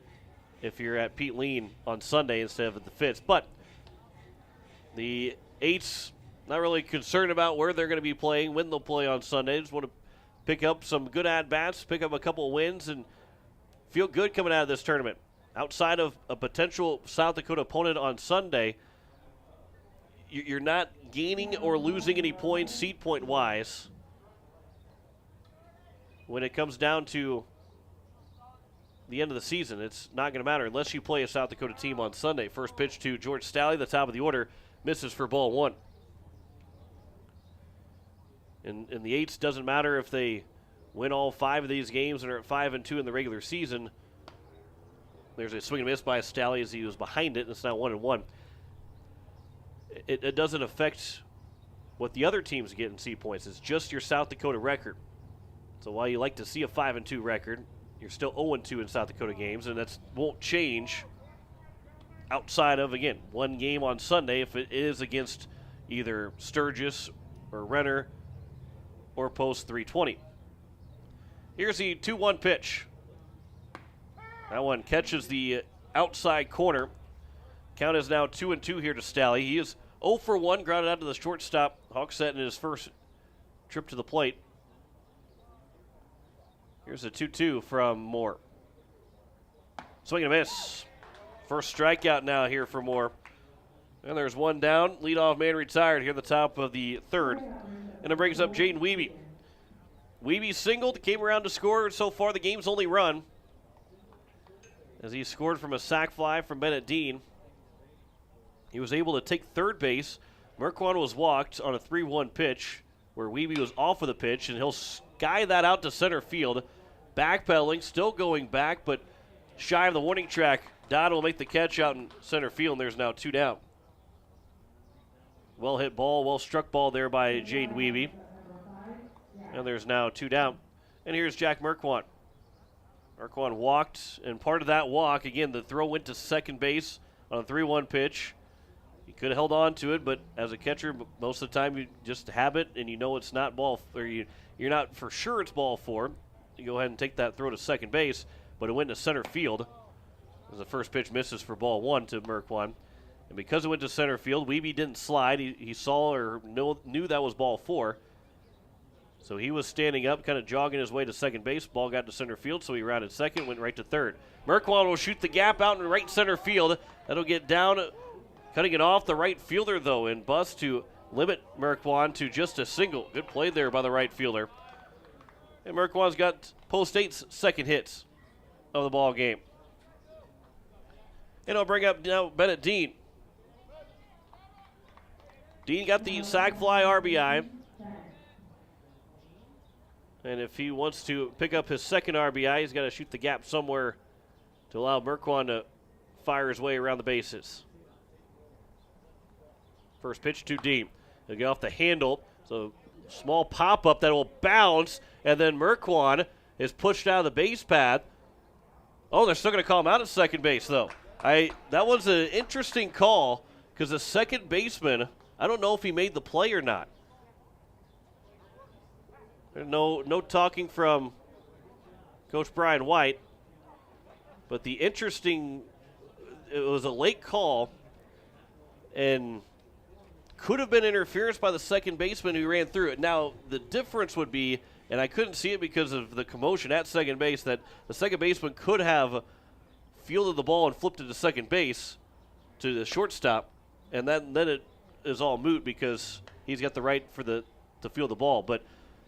if you're at Pete Lean on Sunday instead of at the Fitz. But the Eights not really concerned about where they're going to be playing, when they'll play on Sunday. Just want to pick up some good at-bats, pick up a couple of wins, and feel good coming out of this tournament. Outside of a potential South Dakota opponent on Sunday, you're not gaining or losing any points seed point-wise when it comes down to the end of the season. It's not going to matter unless you play a South Dakota team on Sunday. First pitch to George Stalley, the top of the order, misses for ball 1. And the Eights, doesn't matter if they win all 5 of these games and are at 5-2 in the regular season. There's a swing and miss by Stalley as he was behind it, and it's now 1-1. It doesn't affect what the other teams get in seed points. It's just your South Dakota record. So while you like to see a 5-2 record, you're still 0-2 in South Dakota games, and that won't change outside of, again, 1 game on Sunday if it is against either Sturgis or Renner or Post 320. Here's the 2-1 pitch. That one catches the outside corner. Count is now 2-2 here to Stalley. He is 0 for 1, grounded out to the shortstop. Hogsett in his first trip to the plate. Here's a 2-2 from Moore. Swing and a miss. First strikeout now here for Moore. And there's 1 down. Leadoff man retired here at the top of the 3rd. And it brings up Jaden Wiebe. Wiebe singled, came around to score. So far the game's only run, as he scored from a sac fly from Bennett Dean. He was able to take third base. Merkwan was walked on a 3-1 pitch where Wiebe was off of the pitch, and he'll sky that out to center field. Backpedaling, still going back, but shy of the warning track Dodd will make the catch out in center field, and there's now 2 down. Well hit ball, well struck ball there by Jaden Wiebe. And there's now 2 down. And here's Jack Merquan. Merquan walked, and part of that walk, again, the throw went to second base on a 3-1 pitch. He could have held on to it, but as a catcher, most of the time you just have it and you know it's not ball, or you're not for sure it's ball 4. You go ahead and take that throw to second base, but it went to center field as the first pitch misses for ball 1 to Merquan. And because it went to center field, Wiebe didn't slide. He saw or knew that was ball 4. So he was standing up, kind of jogging his way to second base. Ball got to center field, so he rounded second, went right to third. Merquan will shoot the gap out in right center field. That'll get down, cutting it off the right fielder, though, and bust to limit Merquan to just a single. Good play there by the right fielder. And Merquan's got Post 8's second hits of the ball game. And I'll bring up now Bennett Dean. Dean got the sac fly RBI. And if he wants to pick up his second RBI, he's got to shoot the gap somewhere to allow Merquan to fire his way around the bases. First pitch to Dean. He'll get off the handle. So small pop-up that will bounce, and then Merquan is pushed out of the base path. Oh, they're still going to call him out at second base, though. That was an interesting call because the second baseman, I don't know if he made the play or not. No talking from Coach Brian White, but it was a late call and could have been interference by the second baseman who ran through it. Now, the difference would be, and I couldn't see it because of the commotion at second base, that the second baseman could have fielded the ball and flipped it to second base to the shortstop, and then it is all moot because he's got the right to field the ball. But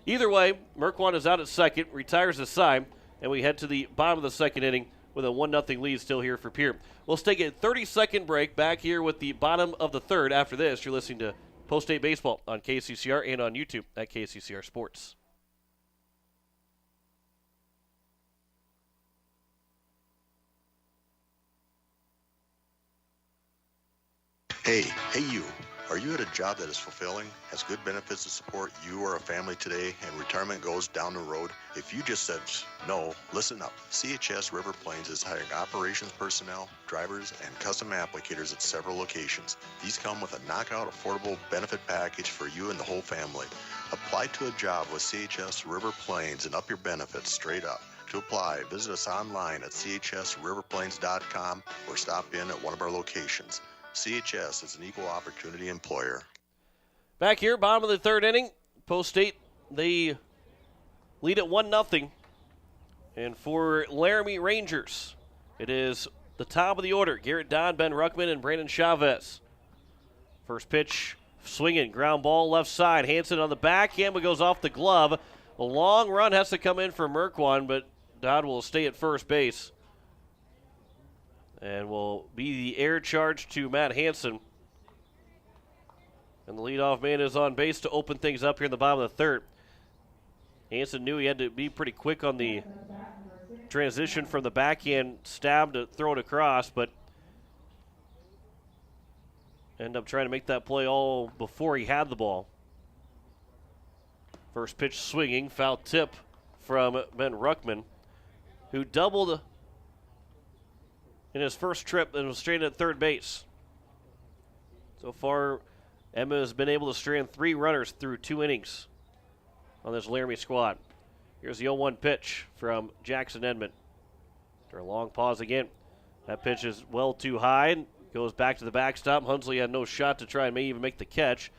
either way, Merquan is out at second, retires his side, and we head to the bottom of the second inning with a 1-0 lead still here for Pierre. We'll take a 30-second break back here with the bottom of the third. After this, you're listening to Post 8 Baseball on KCCR and on YouTube at KCCR Sports. Hey you. Are you at a job that is fulfilling, has good benefits to support you or a family today, and retirement goes down the road? If you just said no, listen up. CHS River Plains is hiring operations personnel, drivers, and custom applicators at several locations. These come with a knockout affordable benefit package for you and the whole family. Apply to a job with CHS River Plains and up your benefits straight up. To apply, visit us online at chsriverplains.com or stop in at one of our locations. CHS is an equal opportunity employer. Back here, bottom of the third inning, Post 8, they lead at 1-0. And for Laramie Rangers, it is the top of the order. Garrett Dodd, Ben Ruckman, and Brandon Chavez. First pitch, swinging, ground ball left side. Hansen on the backhand, but goes off the glove. A long run has to come in for Merquan, but Dodd will stay at first base. And will be the air charge to Matt Hansen. And the leadoff man is on base to open things up here in the bottom of the third. Hansen knew he had to be pretty quick on the transition from the backhand stab to throw it across, but ended up trying to make that play all before he had the ball. First pitch swinging, foul tip from Ben Ruckman, who doubled in his first trip and was straight at third base. So far, Emma has been able to strand 3 runners through 2 innings on this Laramie squad. Here's the 0-1 pitch from Jackson Edmond. After a long pause again, that pitch is well too high. Goes back to the backstop. Hunsley had no shot to try and maybe even make the catch.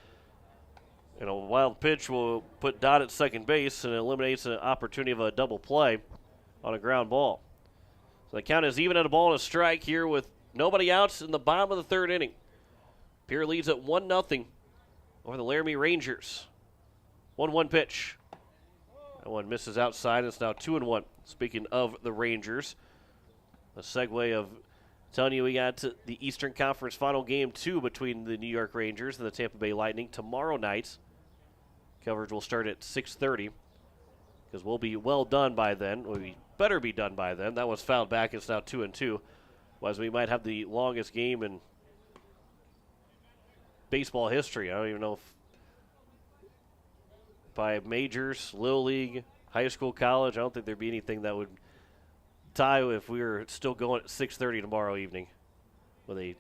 And a wild pitch will put Dodd at second base and eliminates an opportunity of a double play on a ground ball. So the count is even at a ball and a strike here with nobody outs in the bottom of the third inning. Pierre leads at 1-0 over the Laramie Rangers. 1-1 pitch. That one misses outside. It's now 2-1. Speaking of the Rangers, a segue of telling you we got to the Eastern Conference Final Game 2 between the New York Rangers and the Tampa Bay Lightning tomorrow night. Coverage will start at 6:30 because we'll be well done by then. We better be done by then. That was fouled back. It's now 2-2. Otherwise, we might have the longest game in baseball history. I don't even know if by majors, Little League, high school, college, I don't think there'd be anything that would tie if we were still going at 6:30 tomorrow evening with a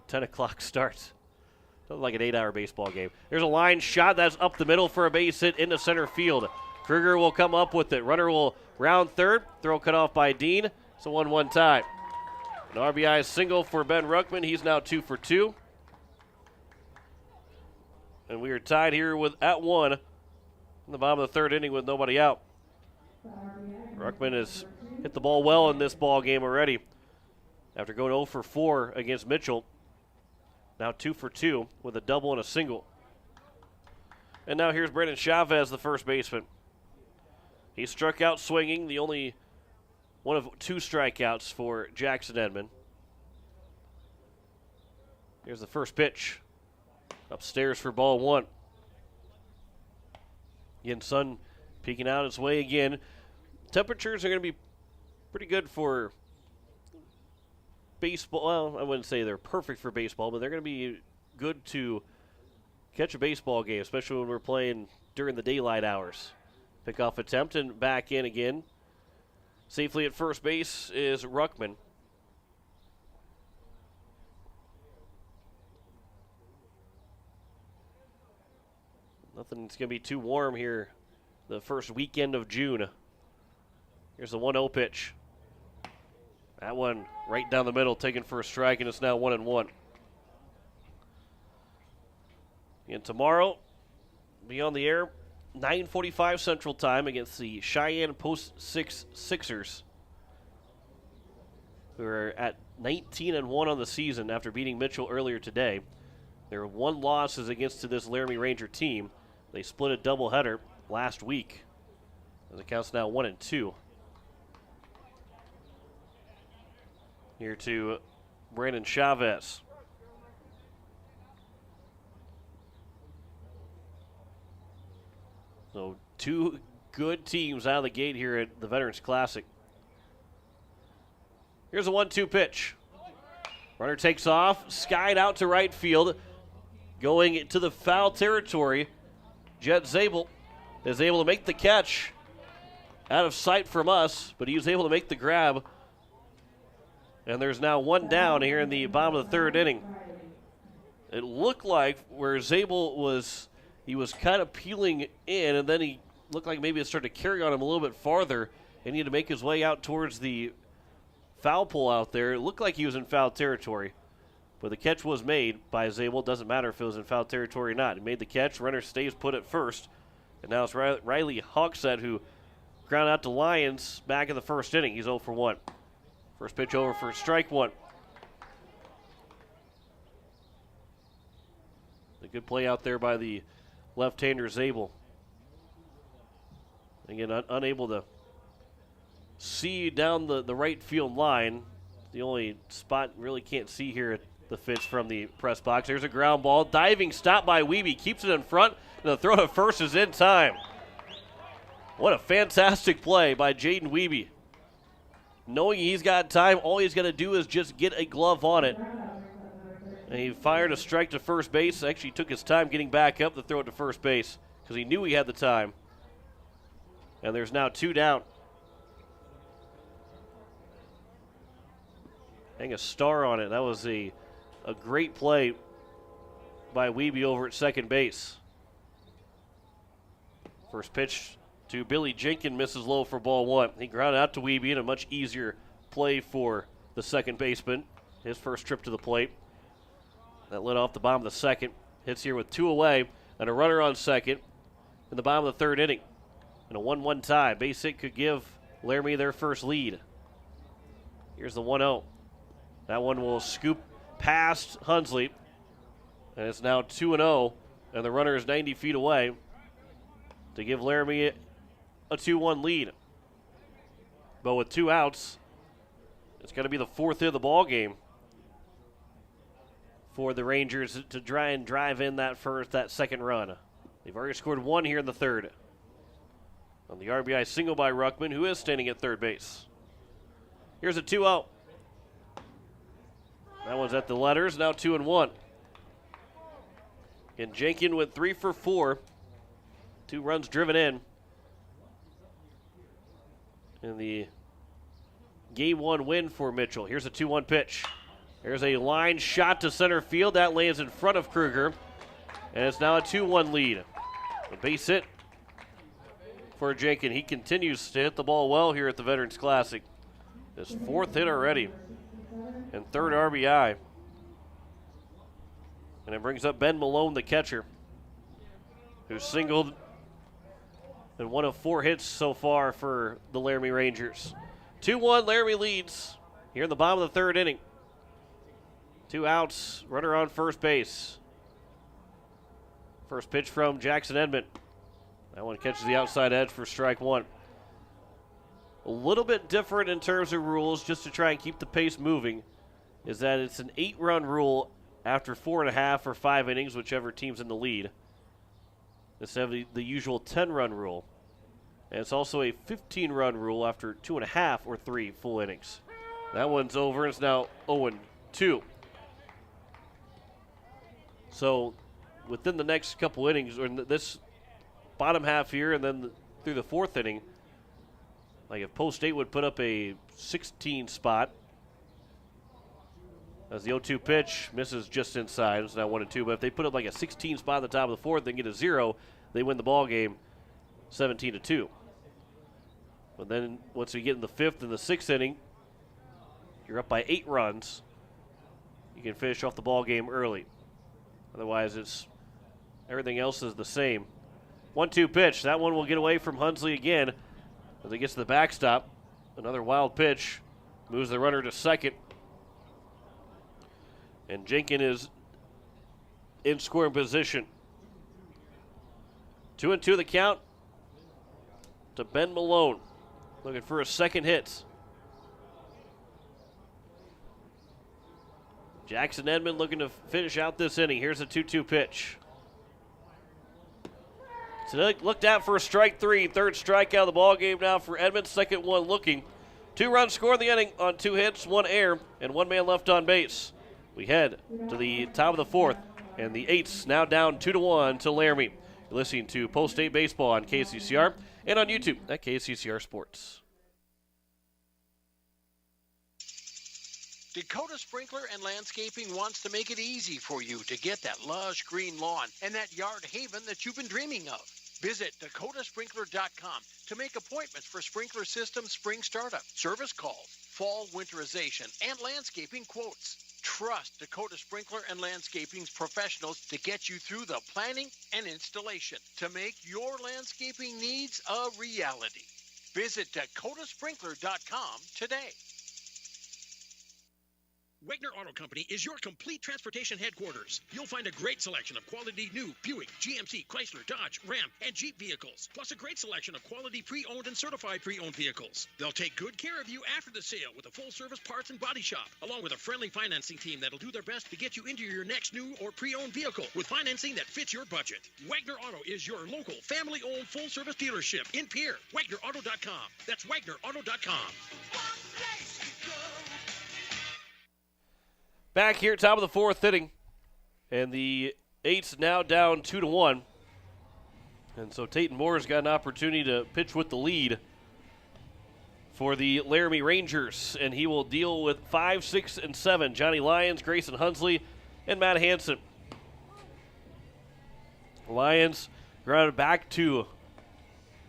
10 o'clock start. Something like an 8-hour baseball game. There's a line shot that's up the middle for a base hit into center field. Kruger will come up with it. Runner will round third. Throw cut off by Dean. It's a 1-1 tie. An RBI single for Ben Ruckman. He's now 2 for 2. And we are tied here at 1 in the bottom of the third inning with nobody out. Ruckman has hit the ball well in this ball game already. After going 0 for 4 against Mitchell. Now 2 for 2 with a double and a single. And now here's Brandon Chavez, the first baseman. He struck out swinging, the only one of 2 strikeouts for Jackson Edmond. Here's the first pitch. Upstairs for ball 1. Again, sun peeking out its way again. Temperatures are going to be pretty good for baseball. Well, I wouldn't say they're perfect for baseball, but they're going to be good to catch a baseball game, especially when we're playing during the daylight hours. Pickoff attempt and back in again. Safely at first base is Ruckman. Nothing's going to be too warm here the first weekend of June. Here's the 1-0 pitch. That one right down the middle, taken for a strike, and it's now 1-1. And tomorrow, be on the air, 9:45 Central Time against the Cheyenne Post 6 Sixers, who are at 19-1 on the season after beating Mitchell earlier today. Their one loss is against this Laramie Ranger team. They split a doubleheader last week, as it counts now 1-2. Here to Brandon Chavez. So 2 good teams out of the gate here at the Veterans Classic. Here's a 1-2 pitch. Runner takes off, skied out to right field. Going to the foul territory, Jet Zabel is able to make the catch out of sight from us, but he was able to make the grab. And there's now 1 down here in the bottom of the third inning. It looked like where Zabel was, he was kind of peeling in, and then he looked like maybe it started to carry on him a little bit farther, and he had to make his way out towards the foul pole out there. It looked like he was in foul territory, but the catch was made by Zabel. It doesn't matter if it was in foul territory or not. He made the catch. Runner stays put at first, and now it's Riley Hogsett who grounded out to Lyons back in the first inning. He's 0 for 1. First pitch over for strike 1. A good play out there by the left-hander Zabel. Again, unable to see down the right field line. The only spot really can't see here at the Fitz from the press box. There's a ground ball. Diving stop by Wiebe. Keeps it in front. And the throw to first is in time. What a fantastic play by Jaden Wiebe. Knowing he's got time, all he's got to do is just get a glove on it. And he fired a strike to first base. Actually took his time getting back up to throw it to first base because he knew he had the time. And there's now 2 down. Hang a star on it. That was a great play by Wiebe over at second base. First pitch to Billy Jenkins, misses low for ball 1. He grounded out to Wiebe in a much easier play for the second baseman. His first trip to the plate. That led off the bottom of the second. Hits here with 2 away and a runner on second in the bottom of the third inning. And a 1-1 tie. Base hit could give Laramie their first lead. Here's the 1-0. That one will scoop past Hunsley. And it's now 2-0. And the runner is 90 feet away to give Laramie a 2-1 lead. But with 2 outs, it's going to be the 4th hit of the ball game for the Rangers to try and drive in that second run. They've already scored 1 here in the third. On the RBI single by Ruckman, who is standing at third base. Here's a 2-0. That one's at the letters, now 2-1. And Jenkins went 3 for 4. 2 runs driven in the Game 1 win for Mitchell. Here's a 2-1 pitch. There's a line shot to center field. That lands in front of Kruger. And it's now a 2-1 lead. A base hit for Jenkins. He continues to hit the ball well here at the Veterans Classic. His 4th hit already and 3rd RBI. And it brings up Ben Malone, the catcher, who singled and 1 of 4 hits so far for the Laramie Rangers. 2-1, Laramie leads here in the bottom of the 3rd inning. 2 outs, runner on first base. First pitch from Jackson Edmond. That one catches the outside edge for strike 1. A little bit different in terms of rules, just to try and keep the pace moving, is that it's an 8-run rule after 4.5 or 5 innings, whichever team's in the lead, instead of the usual 10-run rule. And it's also a 15-run rule after 2.5 or 3 full innings. That one's over, and it's now 0-2. So within the next couple innings, or in this bottom half here and then through the 4th inning, like if Post State would put up a 16 spot, as the 0-2 pitch misses just inside, it's now 1-2. But if they put up like a 16 spot at the top of the 4th, they get a 0, they win the ball game 17-2. But then once we get in the 5th and the 6th inning, you're up by 8 runs. You can finish off the ball game early. Otherwise, it's everything else is the same. 1-2 pitch. That one will get away from Hunsley again as it gets to the backstop. Another wild pitch. Moves the runner to second. And Jenkins is in scoring position. 2-2 the count to Ben Malone. Looking for a second hit. Jackson Edmond looking to finish out this inning. Here's a 2-2 pitch. So looked out for a strike 3. 3rd strikeout of the ball game now for Edmond. Second one looking. 2 runs scored in the inning on 2 hits, 1 error, and 1 man left on base. We head to the top of the 4th, and the 8s now down 2-1 to Laramie. You're listening to Post State Baseball on KCCR and on YouTube at KCCR Sports. Dakota Sprinkler and Landscaping wants to make it easy for you to get that lush green lawn and that yard haven that you've been dreaming of. Visit dakotasprinkler.com to make appointments for sprinkler system spring startup, service calls, fall winterization, and landscaping quotes. Trust Dakota Sprinkler and Landscaping's professionals to get you through the planning and installation to make your landscaping needs a reality. Visit dakotasprinkler.com today. Wagner Auto Company is your complete transportation headquarters. You'll find a great selection of quality new Buick, GMC, Chrysler, Dodge, Ram, and Jeep vehicles, plus a great selection of quality pre-owned and certified pre-owned vehicles. They'll take good care of you after the sale with a full-service parts and body shop, along with a friendly financing team that'll do their best to get you into your next new or pre-owned vehicle with financing that fits your budget. Wagner Auto is your local, family-owned, full-service dealership in Pierre. WagnerAuto.com. That's WagnerAuto.com. Back here, top of the 4th inning, and the 8s now down 2-1. And so Tayton Moore's got an opportunity to pitch with the lead for the Laramie Rangers, and he will deal with 5, 6, and 7. Johnny Lyons, Grayson Hunsley, and Matt Hansen. Lyons grounded back to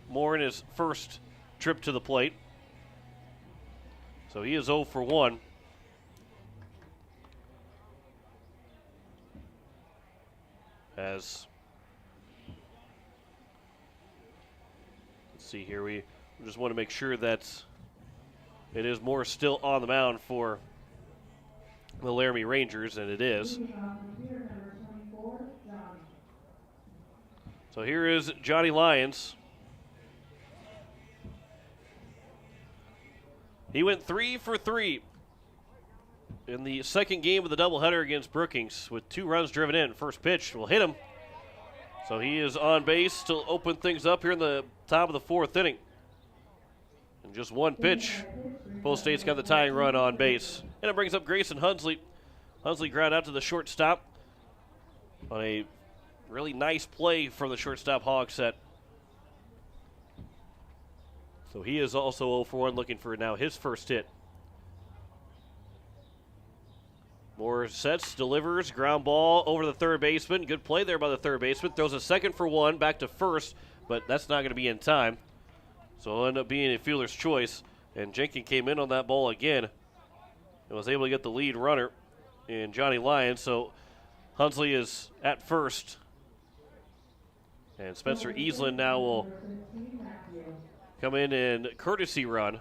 Moore in his first trip to the plate. So he is 0 for 1. Let's see here, we just want to make sure that it is Moore still on the mound for the Laramie Rangers, and it is. So here is Johnny Lyons. He went 3 for 3 in the second game of the doubleheader against Brookings with 2 runs driven in. First pitch will hit him. So he is on base to open things up here in the top of the 4th inning. And just 1 pitch, Post State's got the tying run on base. And it brings up Grayson Hunsley, Hunsley ground out to the shortstop on a really nice play from the shortstop Hogsett. So he is also 0 for 1, looking for now his first hit. Moore sets, delivers, ground ball over the third baseman. Good play there by the third baseman. Throws a second for 1, back to first, but that's not going to be in time. So it'll end up being a fielder's choice. And Jenkins came in on that ball again and was able to get the lead runner in Johnny Lyons. So Hunsley is at first. And Spencer Easland now will come in and courtesy run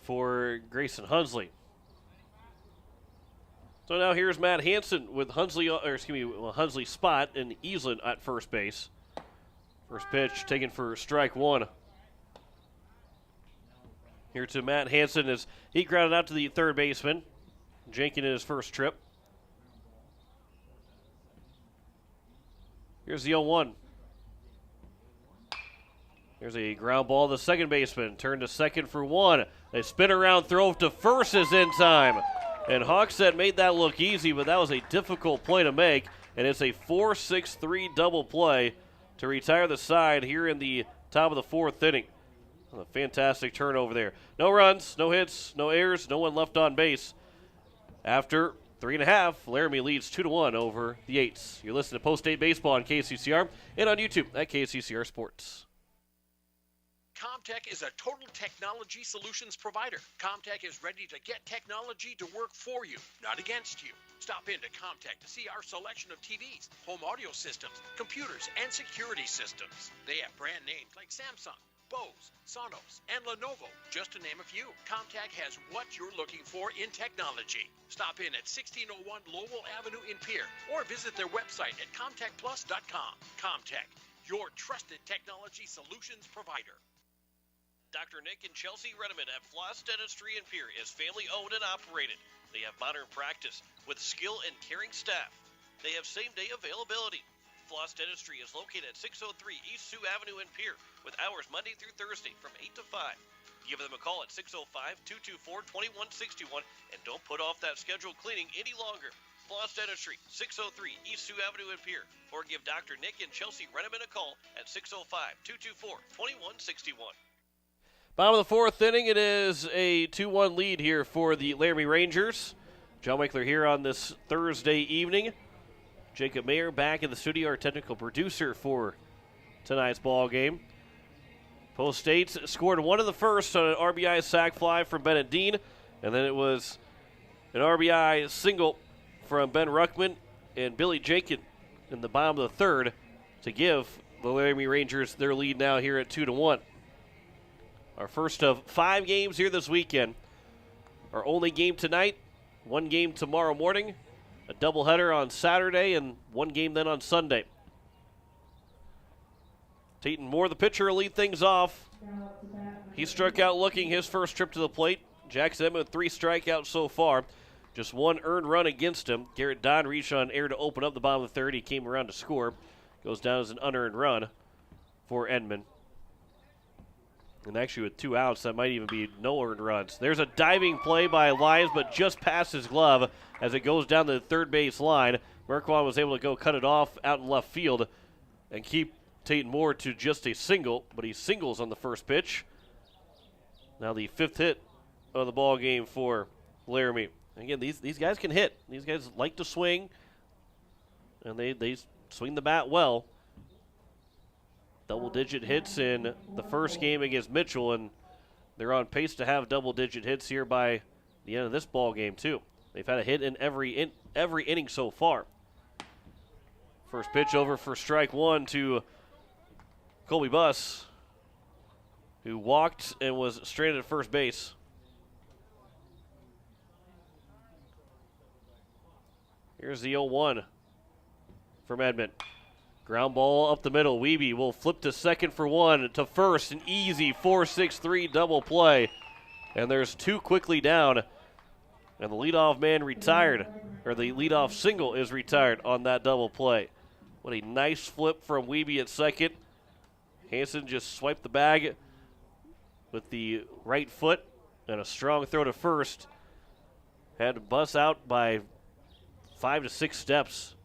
for Grayson Hunsley. So now here's Matt Hansen with Hunsley's spot and Easland at first base. First pitch taken for strike 1. Here to Matt Hansen as he grounded out to the third baseman. Jenkins in his first trip. Here's the 0-1. There's a ground ball to the second baseman. Turned to second for 1. A spin around throw to first is in time. And Hogsett made that look easy, but that was a difficult play to make. And it's a 4-6-3 double play to retire the side here in the top of the 4th inning. A fantastic turnover there. No runs, no hits, no errors, no one left on base. After 3.5, Laramie leads 2-1 over the Eights. You're listening to Post-8 Baseball on KCCR and on YouTube at KCCR Sports. Comtech is a total technology solutions provider. Comtech is ready to get technology to work for you, not against you. Stop into Comtech to see our selection of TVs, home audio systems, computers, and security systems. They have brand names like Samsung, Bose, Sonos, and Lenovo, just to name a few. Comtech has what you're looking for in technology. Stop in at 1601 Lowell Avenue in Pierre or visit their website at comtechplus.com. Comtech, your trusted technology solutions provider. Dr. Nick and Chelsea Redeman at Floss Dentistry in Pierre is family owned and operated. They have modern practice with skill and caring staff. They have same-day availability. Floss Dentistry is located at 603 East Sioux Avenue in Pierre with hours Monday through Thursday from 8 to 5. Give them a call at 605-224-2161 and don't put off that scheduled cleaning any longer. Floss Dentistry, 603 East Sioux Avenue in Pierre, or give Dr. Nick and Chelsea Redeman a call at 605-224-2161. Bottom of the 4th inning, it is a 2-1 lead here for the Laramie Rangers. John Winkler here on this Thursday evening. Jacob Mayer back in the studio, our technical producer for tonight's ball game. Post 8 scored 1 in the first on an RBI sac fly from Bennett Dean, and then it was an RBI single from Ben Ruckman and Billy Jenkins in the bottom of the 3rd to give the Laramie Rangers their lead now here at 2-1. Our first of 5 games here this weekend. Our only game tonight, 1 game tomorrow morning, a doubleheader on Saturday, and 1 game then on Sunday. Tatum Moore, the pitcher, will lead things off. He struck out looking his first trip to the plate. Jackson Edmond with 3 strikeouts so far. Just 1 earned run against him. Garrett Dodd reached on air to open up the bottom of the 3rd. He came around to score. Goes down as an unearned run for Edmond. And actually with 2 outs, that might even be no earned runs. There's a diving play by Lyons, but just past his glove as it goes down the third base line. Merkwan was able to go cut it off out in left field and keep Tatum Moore to just a single, but he singles on the first pitch. Now the 5th hit of the ball game for Laramie. Again, these guys can hit. These guys like to swing, and they swing the bat well. Double-digit hits in the first game against Mitchell, and they're on pace to have double-digit hits here by the end of this ball game too. They've had a hit in every inning so far. First pitch over for strike 1 to Colby Buss, who walked and was stranded at first base. Here's the 0-1 from Edmond. Ground ball up the middle. Wiebe will flip to second for 1. To first, an easy 4-6-3 double play. And there's 2 quickly down. And the leadoff man retired, or the leadoff single is retired on that double play. What a nice flip from Wiebe at second. Hansen just swiped the bag with the right foot and a strong throw to first. had to bust out by 5 to 6 steps.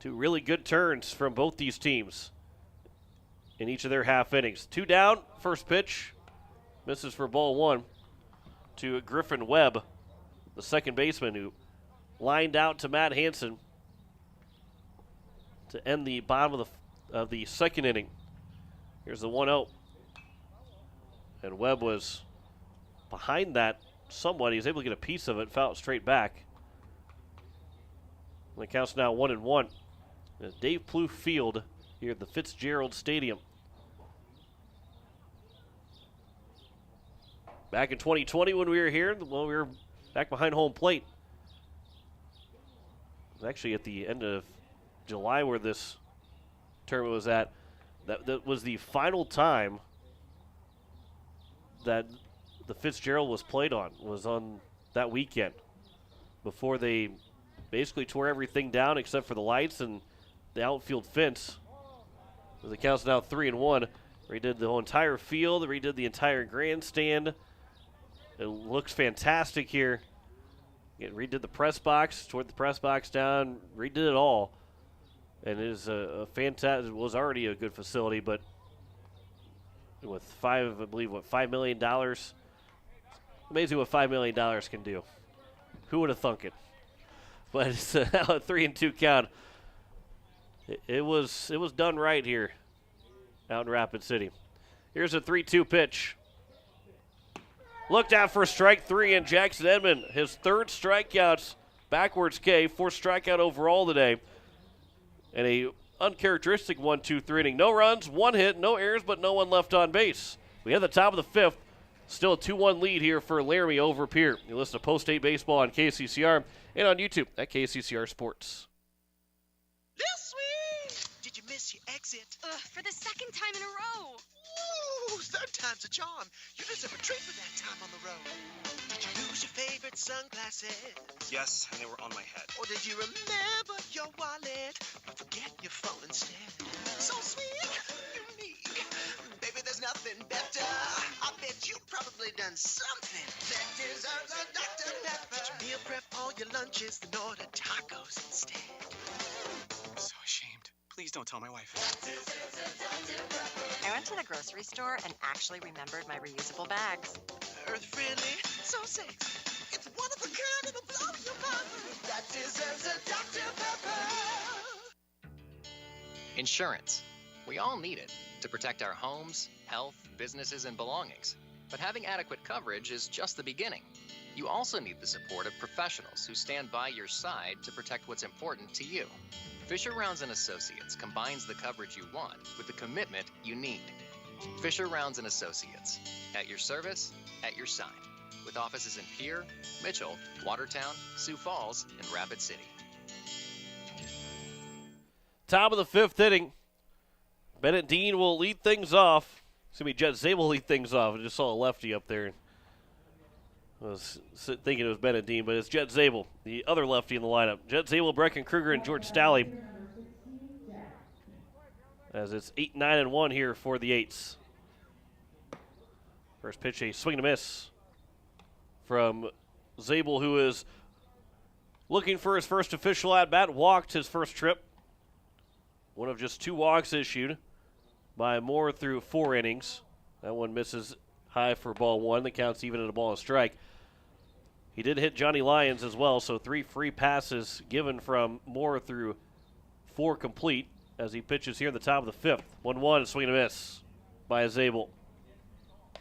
2 really good turns from both these teams in each of their half innings. 2 down, first pitch, misses for ball 1 to Griffin Webb, the second baseman, who lined out to Matt Hansen to end the bottom of the second inning. Here's the 1-0. And Webb was behind that somewhat. He was able to get a piece of it, fouled straight back. And the count's now 1-1. At Dave Plouffe Field here at the Fitzgerald Stadium. Back in 2020 when we were here, well, we were back behind home plate. It was actually at the end of July where this tournament was at. That was the final time that the Fitzgerald was played on, was on that weekend, before they basically tore everything down except for the lights and the outfield fence. The count's now 3-1. Redid the whole entire field, redid the entire grandstand. It looks fantastic here. Redid the press box, tore the press box down, redid it all. And it is a fantastic, it was already a good facility, but with $5 million. Amazing what $5 million can do. Who would have thunk it? But it's now a 3-2 count. It was done right here out in Rapid City. Here's a 3-2 pitch. Looked out for strike 3 in Jackson Edmond. His third strikeouts backwards K, fourth strikeout overall today. And a uncharacteristic 1-2-3 inning. No runs, 1 hit, no errors, but no one left on base. We have the top of the 5th. Still a 2-1 lead here for Laramie over Pierre. You listen to Post 8 Baseball on KCCR and on YouTube at KCCR Sports. Lil Sweet! Did you miss your exit? For the second time in a row. Ooh, third time's a charm. You deserve a treat for that time on the road. Did you lose your favorite sunglasses? Yes, and they were on my head. Or did you remember your wallet, but forget your phone instead? So sweet, unique. Baby, there's nothing better. I bet you've probably done something that deserves a Dr. Pepper. Did you meal prep all your lunches and order tacos instead? I'm so ashamed. Please don't tell my wife. I went to the grocery store and actually remembered my reusable bags. Earth-friendly, so safe. It's one of a kind, it'll blow your mind. That deserves a Dr. Pepper. Insurance. We all need it to protect our homes, health, businesses, and belongings. But having adequate coverage is just the beginning. You also need the support of professionals who stand by your side to protect what's important to you. Fisher Rounds & Associates combines the coverage you want with the commitment you need. Fisher Rounds & Associates, at your service, at your side, with offices in Pierre, Mitchell, Watertown, Sioux Falls, and Rapid City. Top of the 5th inning. Bennett Dean will lead things off. It's going to be Jet Zabel lead things off. I just saw a lefty up there. I was thinking it was Bennett Dean, but it's Jet Zabel, the other lefty in the lineup. Jet Zabel, Brecken Kruger, and George Stalley. As it's 8-9-1 here for the Eights. First pitch, a swing and a miss from Zabel, who is looking for his first official at-bat. Walked his first trip. One of just 2 walks issued by Moore through 4 innings. That one misses high for ball 1. The count's even at a ball and strike. He did hit Johnny Lyons as well, so 3 free passes given from Moore through 4 complete as he pitches here in the top of the 5th. 1-1, swing and a miss by Zabel. I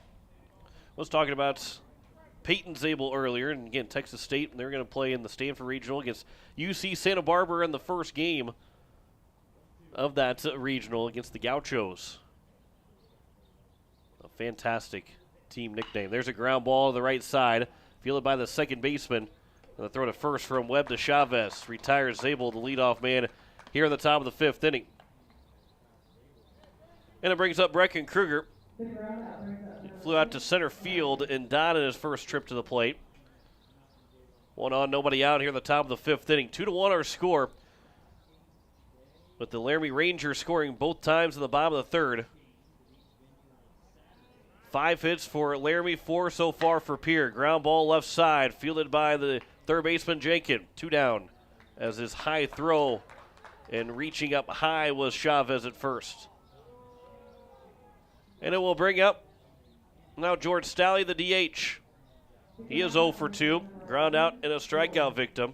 was talking about Peyton Zabel earlier, and again, Texas State, and they're going to play in the Stanford Regional against UC Santa Barbara in the first game of that regional against the Gauchos. A fantastic team nickname. There's a ground ball to the right side, fielded by the second baseman. And the throw to first from Webb to Chavez. Retires Zabel, the leadoff man, here in the top of the 5th inning. And it brings up Brecken Kruger. He flew out to center field and died in his first trip to the plate. 1 on, nobody out here in the top of the 5th inning. 2-1 our score. With the Laramie Rangers scoring both times in the bottom of the 3rd. 5 hits for Laramie, 4 so far for Pierre. Ground ball left side, fielded by the third baseman Jenkins. 2 down as his high throw and reaching up high was Chavez at first. And it will bring up now George Stalley, the DH. He is 0 for 2. Ground out and a strikeout victim.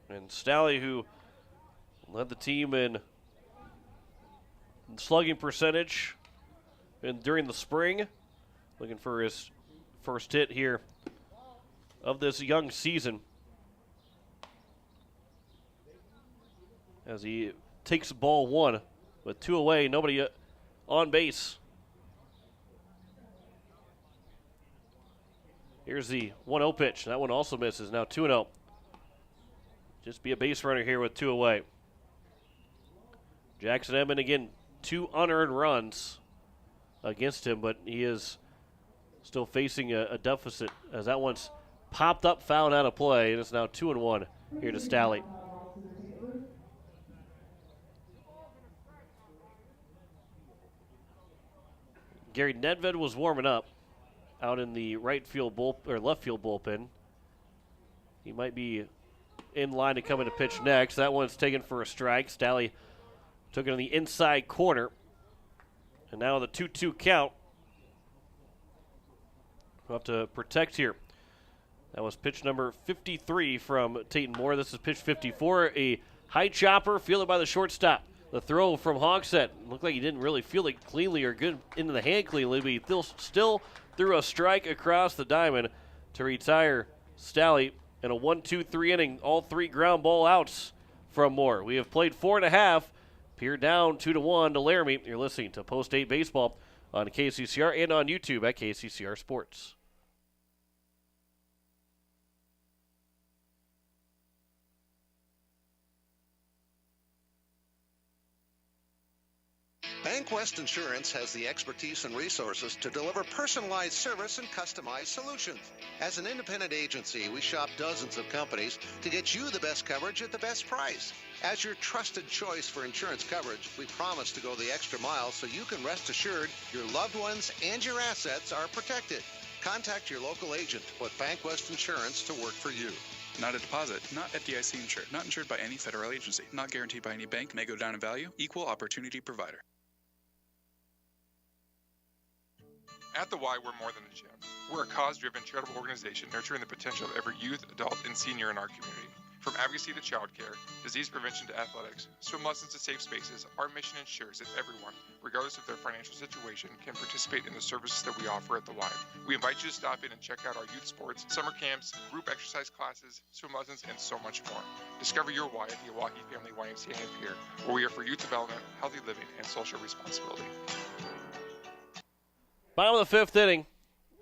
And Stalley, who led the team in slugging percentage and during the spring, looking for his first hit here of this young season. As he takes ball 1 with 2 away, nobody on base. Here's the 1-0 pitch. That one also misses. Now 2-0. Just be a base runner here with 2 away. Jackson Edmond again, 2 unearned runs against him, but he is still facing a deficit as that one's popped up, fouled out of play, and it's now 2-1 here to Stalley. Gary Nedved was warming up out in the left field bullpen. He might be in line to come in to pitch next. That one's taken for a strike. Stalley took it on the inside corner. And now the 2-2 count. We'll have to protect here. That was pitch number 53 from Tayton Moore. This is pitch 54. A high chopper fielded by the shortstop. The throw from Hogsett looked like he didn't really feel it cleanly or good into the hand cleanly, but he still threw a strike across the diamond to retire Stalley in a 1-2-3 inning. All 3 ground ball outs from Moore. We have played 4.5. Pierre down 2-1 to Laramie. You're listening to Post 8 Baseball on KCCR and on YouTube at KCCR Sports. Bank West Insurance has the expertise and resources to deliver personalized service and customized solutions. As an independent agency, we shop dozens of companies to get you the best coverage at the best price. As your trusted choice for insurance coverage, we promise to go the extra mile so you can rest assured your loved ones and your assets are protected. Contact your local agent to put Bank West Insurance to work for you. Not a deposit, not FDIC insured, not insured by any federal agency, not guaranteed by any bank, may go down in value, equal opportunity provider. At the Y, we're more than a gym. We're a cause-driven charitable organization nurturing the potential of every youth, adult, and senior in our community. From advocacy to childcare, disease prevention to athletics, swim lessons to safe spaces, our mission ensures that everyone, regardless of their financial situation, can participate in the services that we offer at the Y. We invite you to stop in and check out our youth sports, summer camps, group exercise classes, swim lessons, and so much more. Discover your Y at the Milwaukee Family YMCA in Pierre, where we are for youth development, healthy living, and social responsibility. Bottom of the 5th inning.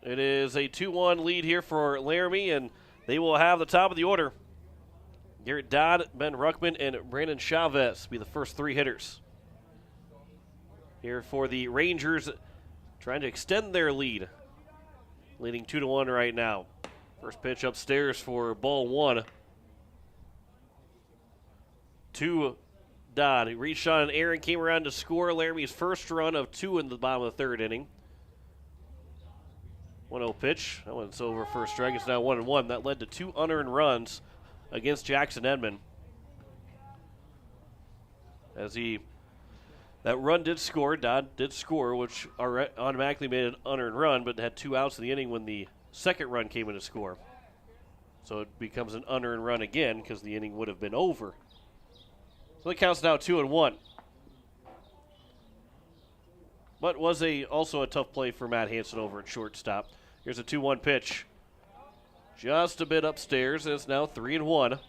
It is a 2-1 lead here for Laramie, and they will have the top of the order. Garrett Dodd, Ben Ruckman, and Brandon Chavez be the first 3 hitters. Here for the Rangers, trying to extend their lead, leading 2-1 right now. First pitch upstairs for ball 1. To Dodd. He reached on an error and came around to score Laramie's first run of 2 in the bottom of the 3rd inning. 1-0 pitch. That one's over for a strike. It's now 1-1. That led to 2 unearned runs against Jackson Edmond. As that run did score, Dodd did score, which automatically made an unearned run, but had 2 outs in the inning when the second run came in to score. So it becomes an unearned run again because the inning would have been over. So it counts now 2-1. But was also a tough play for Matt Hansen over at shortstop. Here's a 2-1 pitch. Just a bit upstairs, and it's now 3-1.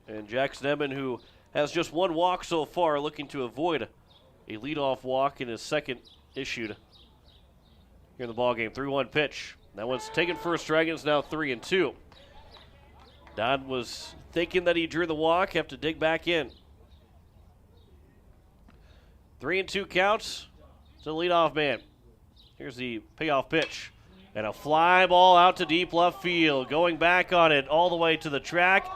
And Jackson Edmond, who has just 1 walk so far, looking to avoid a leadoff walk in his second issued here in the ballgame. 3-1 pitch. That one's taken for a strike, and it's now 3-2. Dodd was thinking that he drew the walk, have to dig back in. 3-2 counts to the leadoff man. Here's the payoff pitch. And a fly ball out to deep left field. Going back on it all the way to the track.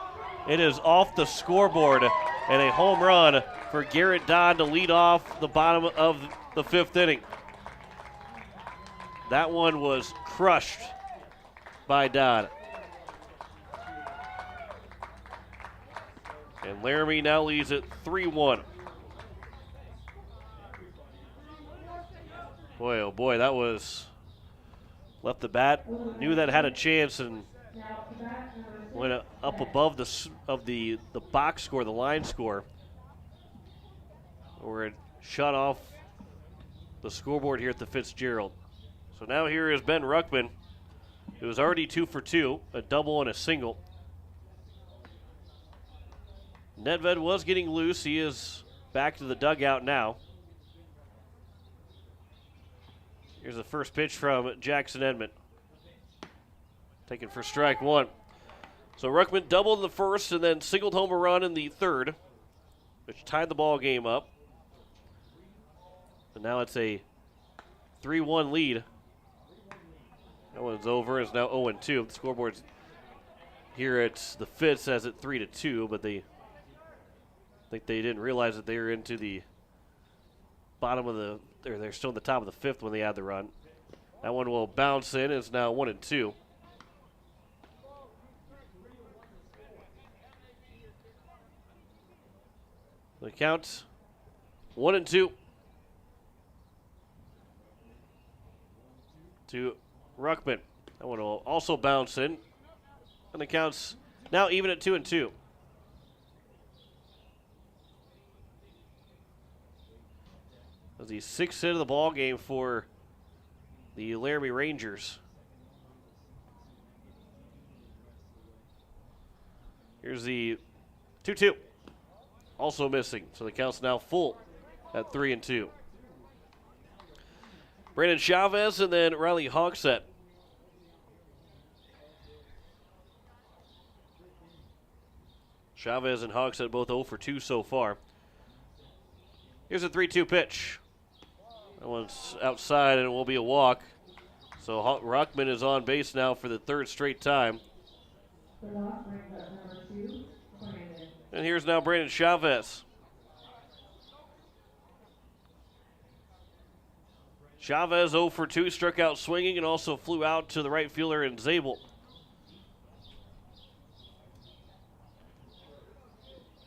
It is off the scoreboard and a home run for Garrett Dodd to lead off the bottom of the 5th inning. That one was crushed by Dodd. And Laramie now leads at 3-1. Boy, oh boy, that was left the bat. Knew that had a chance and went up above the box score, the line score, where it shut off the scoreboard here at the Fitzgerald. So now here is Ben Ruckman, who was already 2 for 2, a double and a single. Nedved was getting loose. He is back to the dugout now. Here's the first pitch from Jackson Edmond. Taken for strike 1. So Ruckman doubled in the first and then singled home a run in the 3rd, which tied the ball game up. And now it's a 3-1 lead. That one's over. It's now 0-2. The scoreboard's here at the Fitz has it 3-2, but I think they didn't realize that they were into the bottom of they're still in the top of the 5th when they had the run. That one will bounce in. It's now 1-2. The count 1-2 to Ruckman. That one will also bounce in. And the count's now even at 2-2. That's the 6th hit of the ball game for the Laramie Rangers. Here's the 2-2. Also missing. So the count's now full at 3-2. Brandon Chavez and then Riley Hogsett. Chavez and Hogsett both 0 for 2 so far. Here's a 3-2 pitch. That one's outside and it will be a walk. So Ruckman is on base now for the 3rd straight time. And here's now Brandon Chavez. Chavez 0 for 2, struck out swinging and also flew out to the right fielder in Zabel.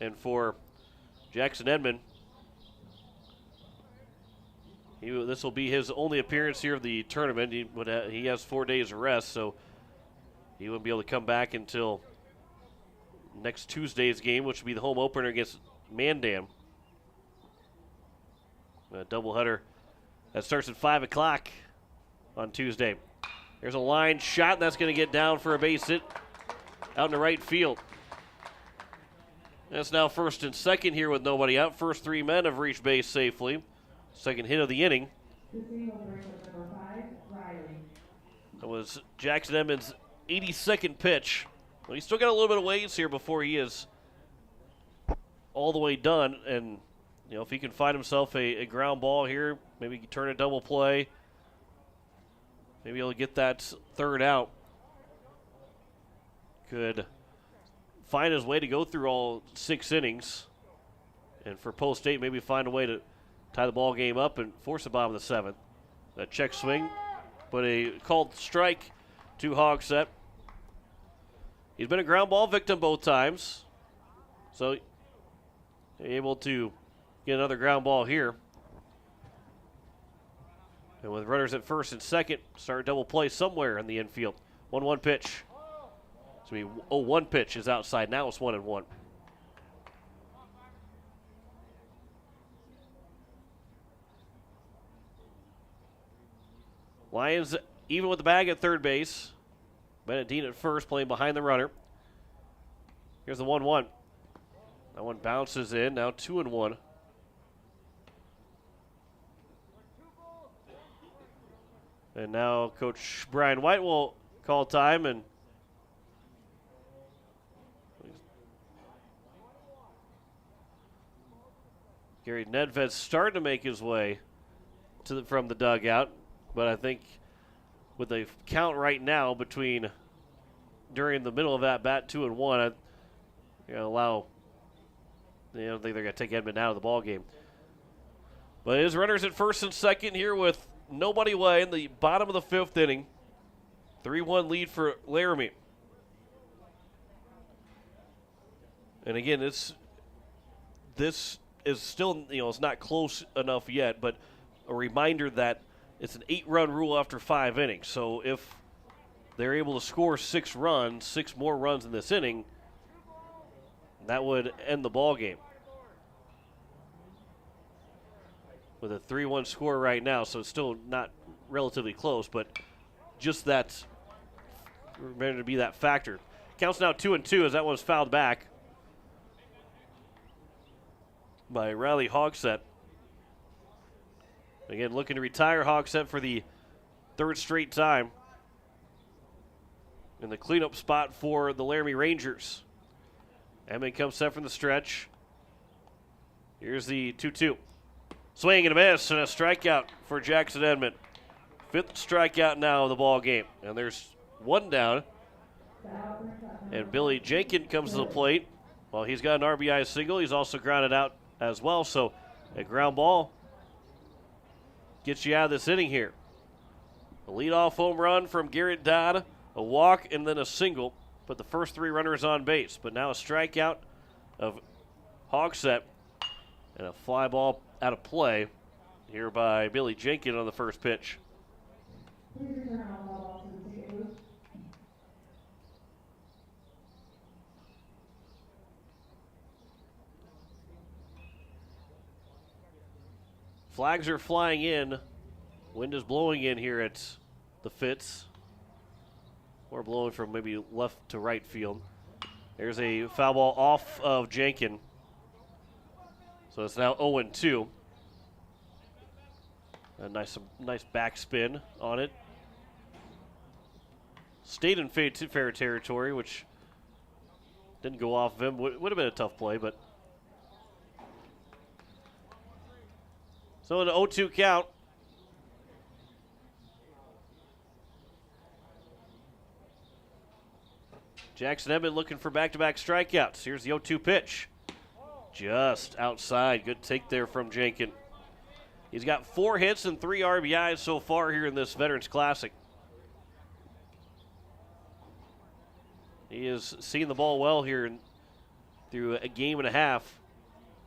And for Jackson Edmond, this will be his only appearance here of the tournament. He has 4 days of rest, so he wouldn't be able to come back until next Tuesday's game, which will be the home opener against Mandan. A doubleheader that starts at 5 o'clock on Tuesday. There's a line shot, and that's going to get down for a base hit out in the right field. That's now 1st and 2nd here with nobody out. First 3 men have reached base safely. 2nd hit of the inning. That was Jackson Edmonds' 82nd pitch. Well, he's still got a little bit of ways here before he is all the way done. And, if he can find himself a ground ball here, maybe he can turn a double play. Maybe he'll get that 3rd out. Could find his way to go through all 6 innings. And for Post State, maybe find a way to tie the ball game up and force the bottom of the 7th. A check swing, but a called strike to Hogsett. He's been a ground ball victim both times, so able to get another ground ball here. And with runners at 1st and 2nd, start a double play somewhere in the infield. 1-1 pitch. So 0-1 pitch is outside. Now it's 1-1. Lyons even with the bag at 3rd base. Bennett Dean at 1st, playing behind the runner. Here's the 1-1. That one bounces in. Now 2-1. And now Coach Brian White will call time, and Gary Nedved's starting to make his way from the dugout. But I think with a count right now during the middle of that bat 2-1, allow I don't think they're going to take Edmond out of the ball game. But it is runners at first and second here with nobody away in the bottom of the fifth inning. 3-1 lead for Laramie. And again, this is still, it's not close enough yet, but a reminder that it's an 8-run rule after 5 innings. So if they're able to score 6 runs, 6 more runs in this inning, that would end the ball game. With a 3-1 score right now, so it's still not relatively close, but just that, remember to be that factor. Counts now 2-2 as that one's fouled back by Riley Hogsett. Again, looking to retire Hogsett for the 3rd straight time in the cleanup spot for the Laramie Rangers. Edmond comes set from the stretch. Here's the 2-2. Swing and a miss and a strikeout for Jackson Edmond. 5th strikeout now of the ball game. And there's one down. And Billy Jenkins comes to the plate. Well, he's got an RBI single. He's also grounded out as well. So a ground ball gets you out of this inning here. A leadoff home run from Garrett Dodd, a walk, and then a single. Put the first 3 runners on base. But now a strikeout of Hogsett and a fly ball out of play here by Billy Jenkins on the first pitch. Flags are flying in. Wind is blowing in here at the Fitz. Or blowing from maybe left to right field. There's a foul ball off of Jenkins. So it's now 0-2. A nice backspin on it. Stayed in fair territory, which didn't go off of him. Would have been a tough play, but. So an 0-2 count. Jackson Edmond looking for back-to-back strikeouts. Here's the 0-2 pitch. Just outside. Good take there from Jenkins. He's got 4 hits and 3 RBIs so far here in this Veterans Classic. He has seen the ball well here through a game and a half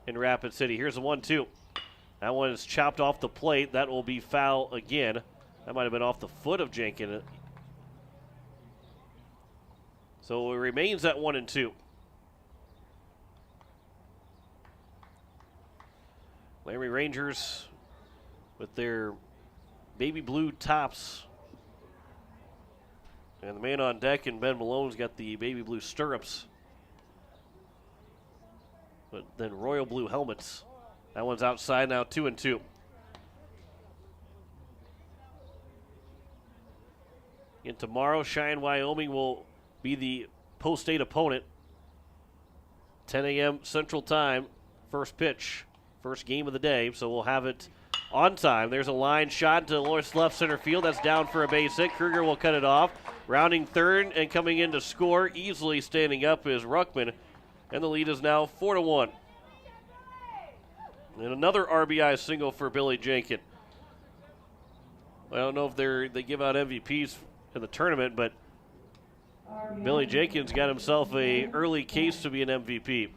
in Rapid City. Here's the 1-2. That one is chopped off the plate. That will be foul again. That might have been off the foot of Jenkins. So it remains at 1-2. Laramie Rangers with their baby blue tops. And the man on deck and Ben Malone's got the baby blue stirrups. But then royal blue helmets. That one's outside now, 2-2. And tomorrow, Cheyenne, Wyoming will be the post-8 opponent. 10 a.m. Central Time, first pitch, first game of the day. So we'll have it on time. There's a line shot to left center field. That's down for a base hit. Kruger will cut it off. Rounding third and coming in to score, easily standing up is Ruckman. And the lead is now 4-1. And another RBI single for Billy Jenkins. I don't know if they give out MVPs in the tournament, but Billy Jenkins got himself a early case to be an MVP.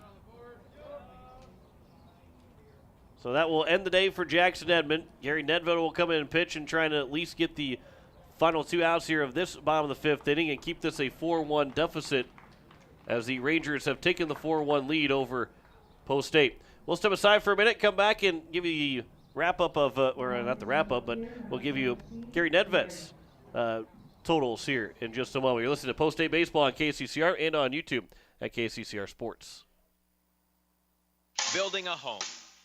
So that will end the day for Jackson Edmond. Gary Nedved will come in and pitch and try to at least get the final 2 outs here of this bottom of the 5th inning and keep this a 4-1 deficit as the Rangers have taken the 4-1 lead over Post 8. We'll step aside for a minute, come back and give you the wrap-up of, or not the wrap-up, but we'll give you Gary Nedved's totals here in just a moment. You're listening to Post 8 Baseball on KCCR and on YouTube at KCCR Sports. Building a home.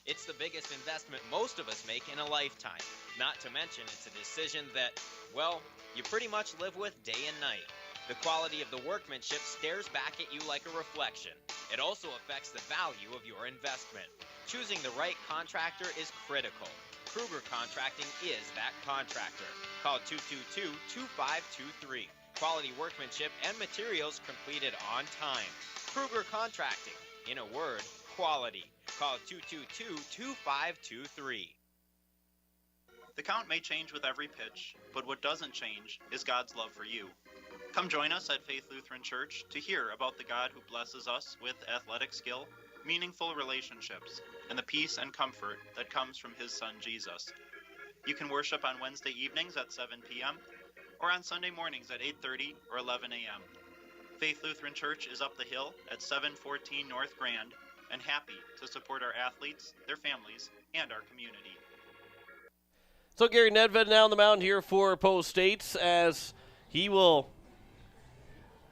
It's the biggest investment most of us make in a lifetime. Not to mention it's a decision that, well, you pretty much live with day and night. The quality of the workmanship stares back at you like a reflection. It also affects the value of your investment. Choosing the right contractor is critical. Kruger Contracting is that contractor. Call 222-2523. Quality workmanship and materials completed on time. Kruger Contracting. In a word, quality. Call 222-2523. The count may change with every pitch, but what doesn't change is God's love for you. Come join us at Faith Lutheran Church to hear about the God who blesses us with athletic skill, meaningful relationships, and the peace and comfort that comes from his Son Jesus. You can worship on Wednesday evenings at 7 p.m. or on Sunday mornings at 8:30 or 11 a.m. Faith Lutheran Church is up the hill at 714 North Grand and happy to support our athletes, their families, and our community. So Gary Nedved now on the mound here for Post States, as he will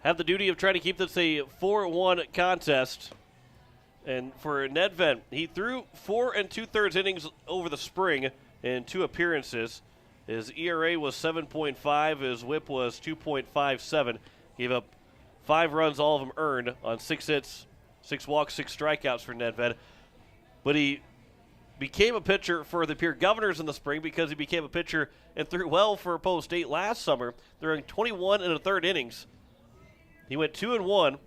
have the duty of trying to keep this a 4-1 contest. And for Nedved, he threw 4 2/3 innings over the spring in 2 appearances. His ERA was 7.5. His WHIP was 2.57. Gave up 5 runs, all of them earned, on 6 hits, 6 walks, 6 strikeouts for Nedved. But he became a pitcher for the Pierre Governors in the spring because he became a pitcher and threw well for Post State last summer, throwing 21 1/3 innings. He went 2-1.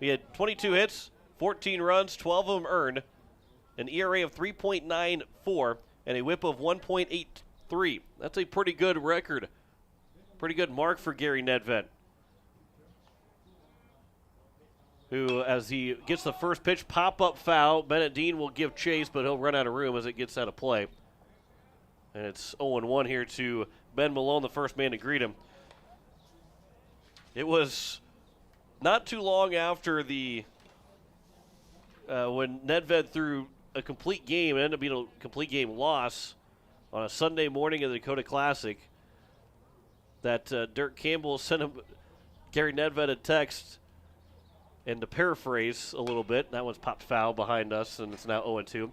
He had 22 hits, 14 runs, 12 of them earned, an ERA of 3.94, and a WHIP of 1.83. That's a pretty good record. Pretty good mark for Gary Nedved, who, as he gets the first pitch, pop-up foul. Bennett Dean will give chase, but he'll run out of room as it gets out of play. And it's 0-1 here to Ben Malone, the first man to greet him. It was not too long after the when Nedved threw a complete game, it ended up being a complete game loss on a Sunday morning of the Dakota Classic, that Dirk Campbell sent him, Gary Nedved, a text. And to paraphrase a little bit, that one's popped foul behind us, and it's now 0-2.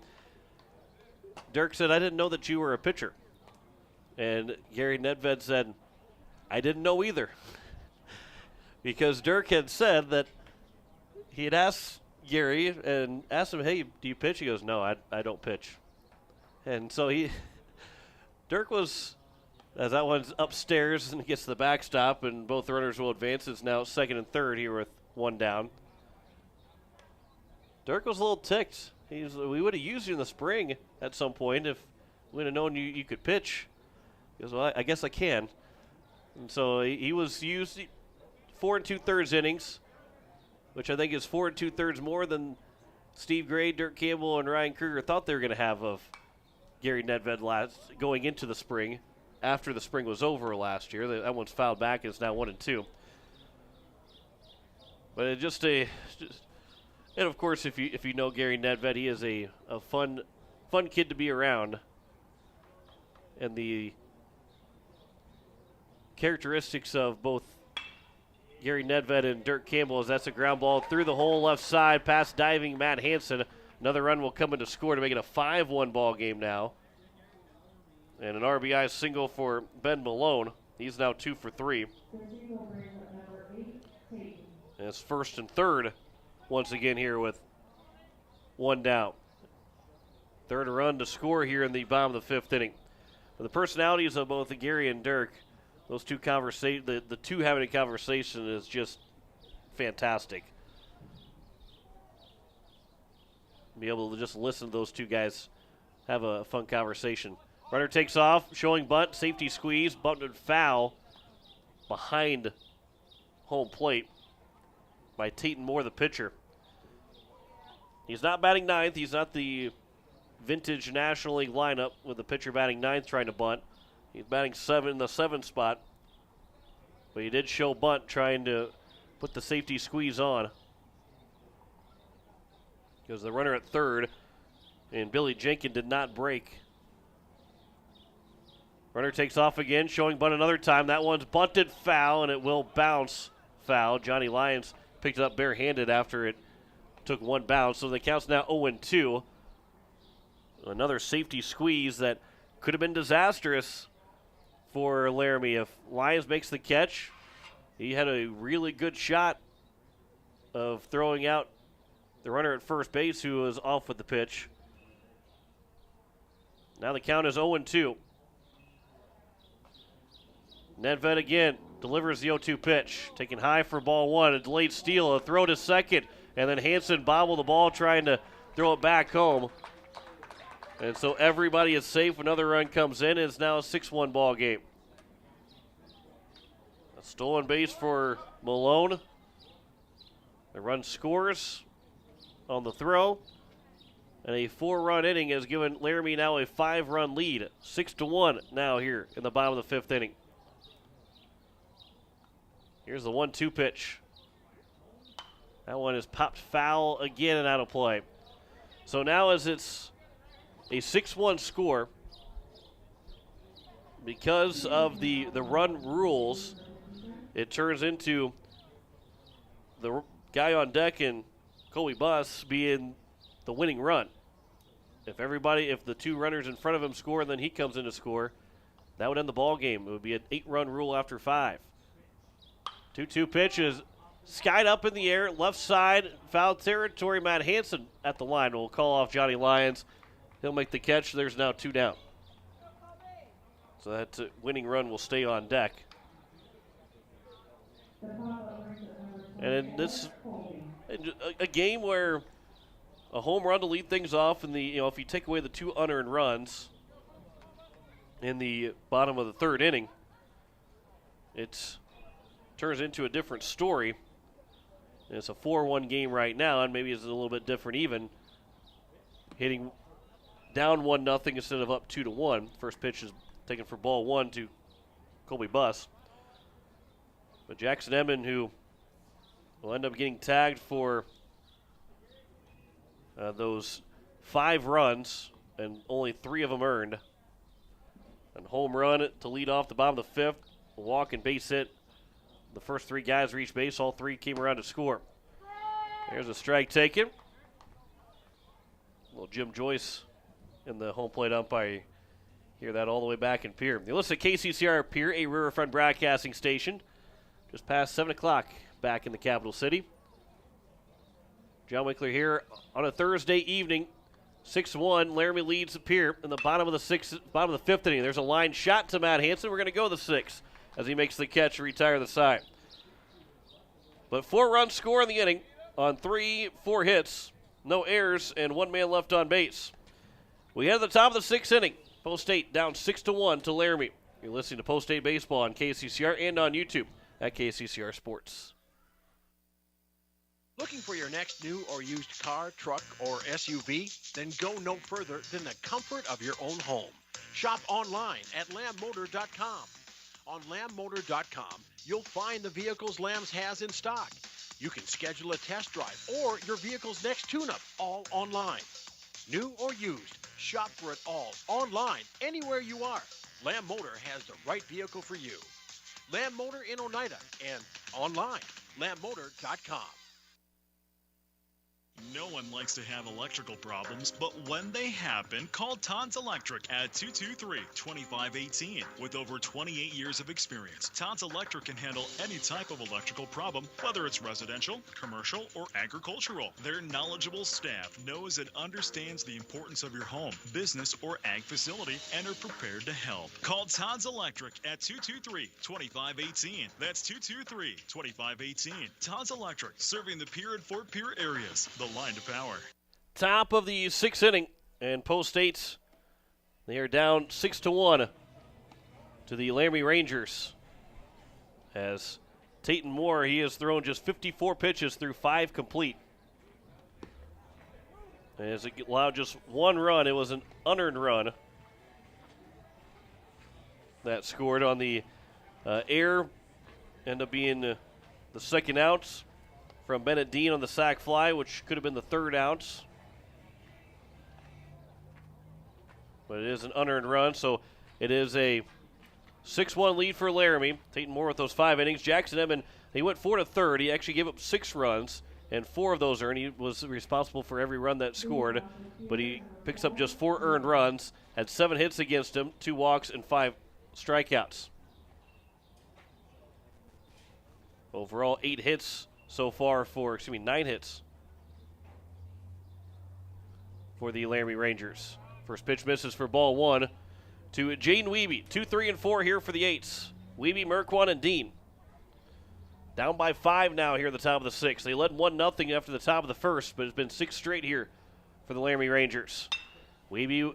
Dirk said, "I didn't know that you were a pitcher." And Gary Nedved said, "I didn't know either." Because Dirk had said that he had asked Gary and asked him, "Hey, do you pitch?" He goes, "No, I don't pitch." And so Dirk was, as that one's upstairs and gets to the backstop, and both runners will advance. It's now 2nd and 3rd here with 1 down. Dirk was a little ticked. We would have used you in the spring at some point if we would have known you could pitch. He goes, "Well, I guess I can." And so he was used 4 2/3 innings, which I think is 4 2/3 more than Steve Gray, Dirk Campbell, and Ryan Kruger thought they were going to have of Gary Nedved going into the spring after the spring was over last year. That one's fouled back, and it's now 1-2. But it and of course, if you know Gary Nedved, he is a fun kid to be around. And the characteristics of both Gary Nedved and Dirk Campbell is that's a ground ball through the hole left side past diving Matt Hansen. Another run will come in to score to make it a 5-1 ball game now. And an RBI single for Ben Malone. He's now 2 for 3. And it's 1st and 3rd once again here with 1 down. 3rd run to score here in the bottom of the 5th inning. But the personalities of both Gary and Dirk, those two the two having a conversation is just fantastic. Be able to just listen to those two guys have a fun conversation. Runner takes off, showing bunt, safety squeeze, bunted foul behind home plate by Tatum Moore, the pitcher. He's not batting 9th. He's not the vintage National League lineup with the pitcher batting 9th trying to bunt. He's batting 7 in the 7th spot. But he did show bunt trying to put the safety squeeze on. Goes the runner at 3rd, and Billy Jenkins did not break. Runner takes off again, showing bunt another time. That one's bunted foul, and it will bounce foul. Johnny Lyons picked it up barehanded after it took 1 bounce. So the count's now 0-2. Another safety squeeze that could have been disastrous for Laramie. If Lyons makes the catch, he had a really good shot of throwing out the runner at first base who was off with the pitch. Now the count is 0-2. Nedved again delivers the 0-2 pitch. Taken high for ball 1. A delayed steal, a throw to second. And then Hansen bobbled the ball trying to throw it back home. And so everybody is safe. Another run comes in. It's now a 6-1 ball game. A stolen base for Malone. The run scores on the throw. And a 4-run inning has given Laramie now a 5-run lead. 6-1 now here in the bottom of the 5th inning. Here's the 1-2 pitch. That one is popped foul again and out of play. So now as it's a 6-1 score, because of the run rules, it turns into the guy on deck and Colby Buss being the winning run. If the 2 runners in front of him score and then he comes in to score, that would end the ball game. It would be an 8-run rule after 5. 2-2 pitch is skied up in the air, left side, foul territory. Matt Hansen at the line will call off Johnny Lyons. He'll make the catch. There's now 2 down. So that winning run will stay on deck. And this a game where a home run to lead things off, and if you take away the 2 unearned runs in the bottom of the 3rd inning, it turns into a different story. And it's a 4-1 game right now, and maybe it's a little bit different even. Hitting down 1-0 instead of up 2-1. First pitch is taken for ball 1 to Colby Buss. But Jackson Emmon, who will end up getting tagged for those 5 runs, and only 3 of them earned. And home run to lead off the bottom of the 5th. A walk and base hit. The first 3 guys reached base. All 3 came around to score. There's a strike taken. Little Jim Joyce in the home plate umpire. Hear that all the way back in Pierre. You listen to KCCR Pierre, a Riverfront broadcasting station. Just past 7 o'clock back in the capital city. John Winkler here on a Thursday evening. 6-1. Laramie leads Pierre in the bottom of the 5th inning. There's a line shot to Matt Hansen. We're going to go the 6th as he makes the catch to retire the side. But 4-run score in the inning on 4 hits, no errors, and 1 man left on base. We head to the top of the 6th inning. Post 8 down 6-1 to Laramie. You're listening to Post 8 Baseball on KCCR and on YouTube at KCCR Sports. Looking for your next new or used car, truck, or SUV? Then go no further than the comfort of your own home. Shop online at lambmotor.com. On lambmotor.com, you'll find the vehicles Lambs has in stock. You can schedule a test drive or your vehicle's next tune-up, all online. New or used, shop for it all online, anywhere you are. Lamb Motor has the right vehicle for you. Lamb Motor in Oneida and online, lambmotor.com. No one likes to have electrical problems, but when they happen, call Todd's Electric at 223-2518. With over 28 years of experience, Todd's Electric can handle any type of electrical problem, whether it's residential, commercial, or agricultural. Their knowledgeable staff knows and understands the importance of your home, business, or ag facility and are prepared to help. Call Todd's Electric at 223-2518. That's 223-2518. Todd's Electric, serving the Pierre and Fort Pierre areas. The line to power. Top of the 6th inning, and Post 8, they are down 6-1 to the Laramie Rangers. As Tayton Moore, he has thrown just 54 pitches through 5 complete. As it allowed just 1 run, it was an unearned run that scored on the air, ended up being the second out from Bennett Dean on the sac fly, which could have been the 3rd out. But it is an unearned run, so it is a 6-1 lead for Laramie. Tayton Moore with those 5 innings. Jackson Emmon, he went 4 to 3rd. He actually gave up 6 runs, and 4 of those earned. He was responsible for every run that scored, but he picks up just 4 earned runs, had 7 hits against him, 2 walks, and 5 strikeouts. Overall, 8 hits so far 9 hits for the Laramie Rangers. First pitch misses for ball 1 to Jaden Wiebe. 2, 3, and 4 here for the 8s. Wiebe, Merquan, and Dean. Down by 5 now here at the top of the 6th. They led 1-0 after the top of the 1st, but it's been 6 straight here for the Laramie Rangers. Wiebe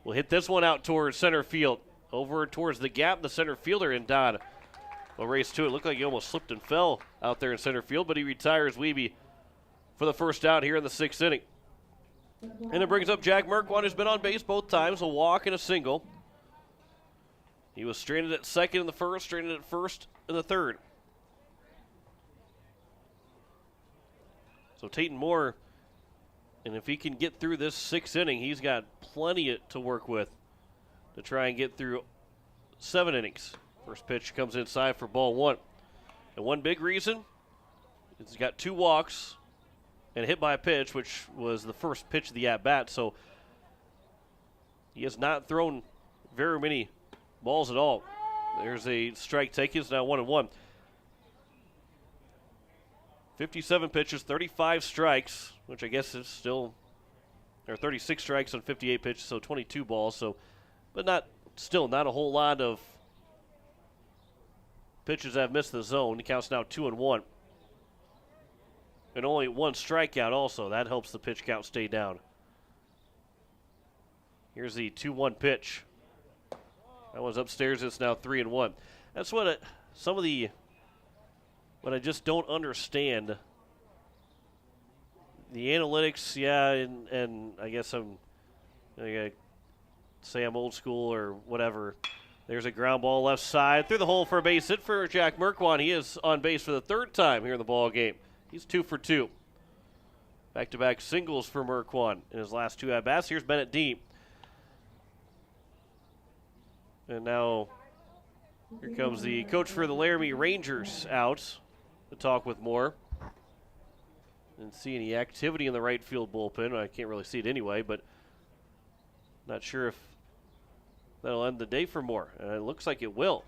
will hit this one out towards center field. Over towards the gap, the center fielder in Dodd will race to it. Looked like he almost slipped and fell out there in center field, but he retires Wiebe for the first out here in the 6th inning. And it brings up Jack Merkwan, who's been on base both times, a walk and a single. He was stranded at second in the first, stranded at first in the third. So Tatum Moore, and if he can get through this 6th inning, he's got plenty to work with to try and get through 7 innings. First pitch comes inside for ball 1. And one big reason, he's got 2 walks and hit by a pitch, which was the first pitch of the at-bat. So he has not thrown very many balls at all. There's a strike taken. It's now 1-1. 57 pitches, 35 strikes, which I guess is still, or 36 strikes on 58 pitches, so 22 balls. So, but not a whole lot of pitches that have missed the zone. It counts now 2-1. And only 1 strikeout also. That helps the pitch count stay down. Here's the 2-1 pitch. That one's upstairs. It's now 3-1. That's what what I just don't understand. The analytics, yeah, and I guess I gotta say I'm old school or whatever. There's a ground ball left side through the hole for a base hit for Jack Merkwan. He is on base for the 3rd time here in the ball game. He's 2 for 2. Back-to-back singles for Merkwan in his last 2 at-bats. Here's Bennett Dean. And now here comes the coach for the Laramie Rangers out to talk with Moore. Didn't see any activity in the right field bullpen. I can't really see it anyway, but not sure if that'll end the day for Moore. And it looks like it will.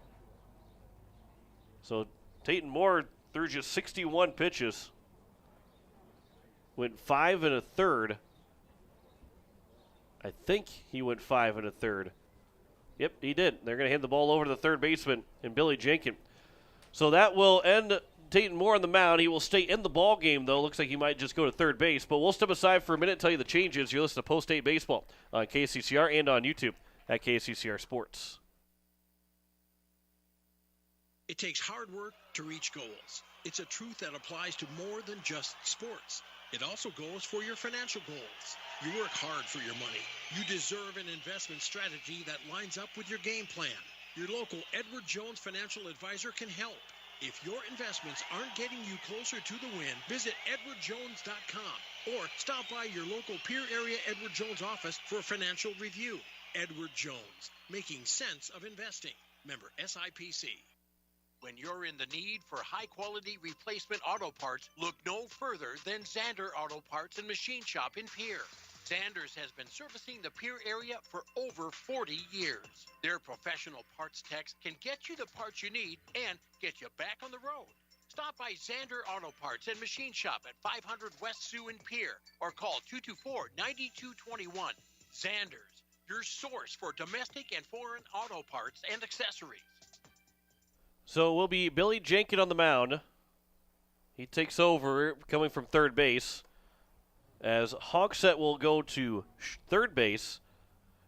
So Tatum Moore threw just 61 pitches. Went 5 1/3. I think he went 5 1/3. Yep, he did. They're going to hand the ball over to the third baseman and Billy Jenkins. So that will end Tatum Moore on the mound. He will stay in the ball game, though. Looks like he might just go to third base. But we'll step aside for a minute and tell you the changes. You're listening to Post-8 Baseball on KCCR and on YouTube at KCCR Sports. It takes hard work to reach goals. It's a truth that applies to more than just sports. It also goes for your financial goals. You work hard for your money. You deserve an investment strategy that lines up with your game plan. Your local Edward Jones financial advisor can help. If your investments aren't getting you closer to the win, visit edwardjones.com or stop by your local Pierre area Edward Jones office for a financial review. Edward Jones, making sense of investing. Member SIPC. When you're in the need for high-quality replacement auto parts, look no further than Zander Auto Parts and Machine Shop in Pierre. Zanders has been servicing the Pierre area for over 40 years. Their professional parts techs can get you the parts you need and get you back on the road. Stop by Zander Auto Parts and Machine Shop at 500 West Sioux in Pierre or call 224-9221. Zanders, your source for domestic and foreign auto parts and accessories. So it will be Billy Jenkins on the mound. He takes over coming from third base as Hogsett will go to third base,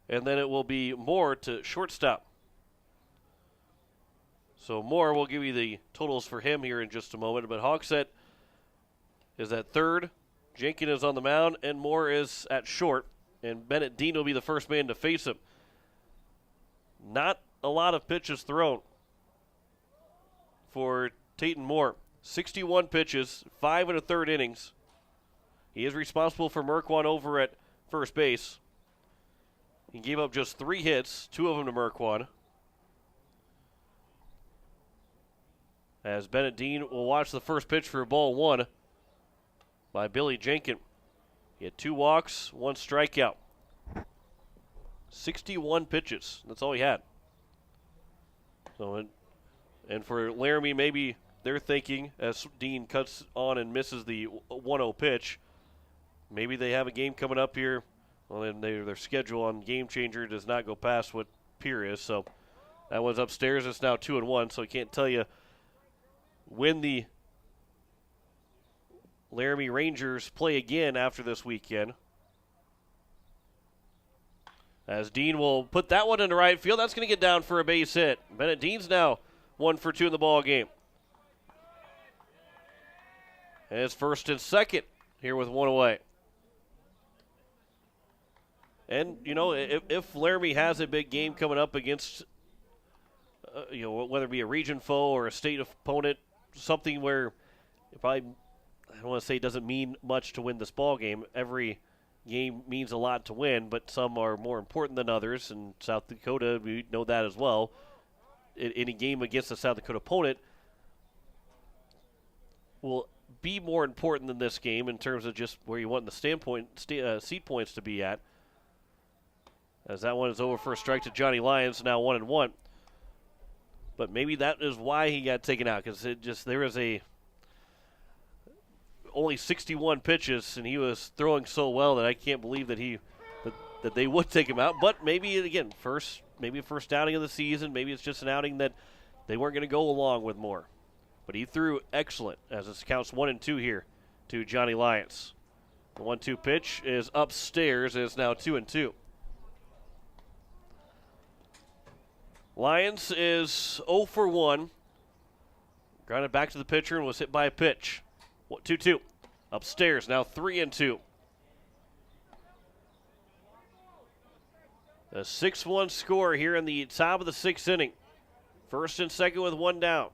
and then it will be Moore to shortstop. So Moore, will give you the totals for him here in just a moment, but Hogsett is at third, Jenkins is on the mound, and Moore is at short, and Bennett Dean will be the first man to face him. Not a lot of pitches thrown for Tatum Moore. 61 pitches, 5 1/3 innings. He is responsible for Merkwan over at first base. He gave up just 3 hits, 2 of them to Merkwan. As Bennett Dean will watch the first pitch for ball 1 by Billy Jenkins. He had 2 walks, 1 strikeout. 61 pitches. That's all he had. So, and for Laramie, maybe they're thinking, as Dean cuts on and misses the 1-0 pitch, maybe they have a game coming up here. Well, then their schedule on Game Changer does not go past what Pierre is. So that one's upstairs. It's now 2-1, so I can't tell you when the Laramie Rangers play again after this weekend. As Dean will put that one into right field. That's going to get down for a base hit. Bennett Dean's now 1 for 2 in the ball game. And it's first and second here with 1 away. And, you know, if Laramie has a big game coming up against, you know, whether it be a region foe or a state opponent, something where I don't want to say it doesn't mean much to win this ball game. Every game means a lot to win, but some are more important than others. And South Dakota, we know that as well. Any game against a South Dakota opponent will be more important than this game in terms of just where you want the seed points to be at. As that one is over for a strike to Johnny Lyons, now 1-1. But maybe that is why he got taken out, because there was only 61 pitches, and he was throwing so well that I can't believe that that they would take him out. But maybe again, first outing of the season, maybe it's just an outing that they weren't going to go along with more. But he threw excellent, as it counts 1-2 here to Johnny Lyons. The 1-2 pitch is upstairs, and it's now 2-2. Lyons is 0 for 1. Grounded back to the pitcher and was hit by a pitch. 2-2. Upstairs, now 3-2. A 6-1 score here in the top of the 6th inning. First and second with 1 down.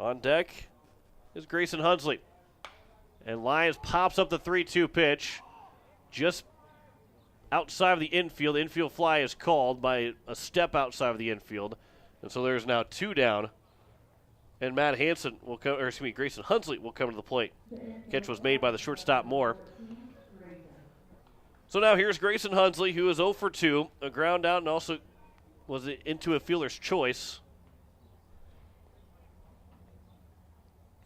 On deck is Grayson Hunsley. And Lyons pops up the 3-2 pitch just outside of the infield. The infield fly is called by a step outside of the infield. And so there's now 2 down. And Matt Hansen will come, or excuse me, Grayson Hunsley will come to the plate. Catch was made by the shortstop Moore. So now here's Grayson Hunsley, who is 0 for 2. A ground out and also was into a fielder's choice.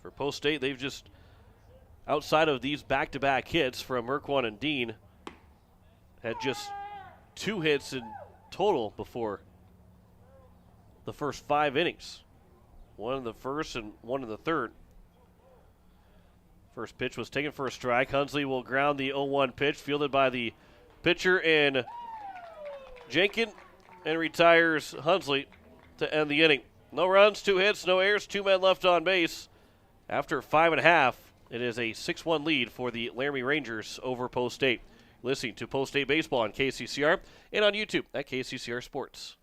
For Post State, they've just, outside of these back-to-back hits from Merkwan and Dean, had just 2 hits in total before the first 5 innings. 1 in the first and 1 in the third. First pitch was taken for a strike. Hunsley will ground the 0-1 pitch, fielded by the pitcher in Jenkins, and retires Hunsley to end the inning. No runs, 2 hits, no errors, 2 men left on base. After 5.5, it is a 6-1 lead for the Laramie Rangers over Post State. Listening to Post State Baseball on KCCR and on YouTube at KCCR Sports.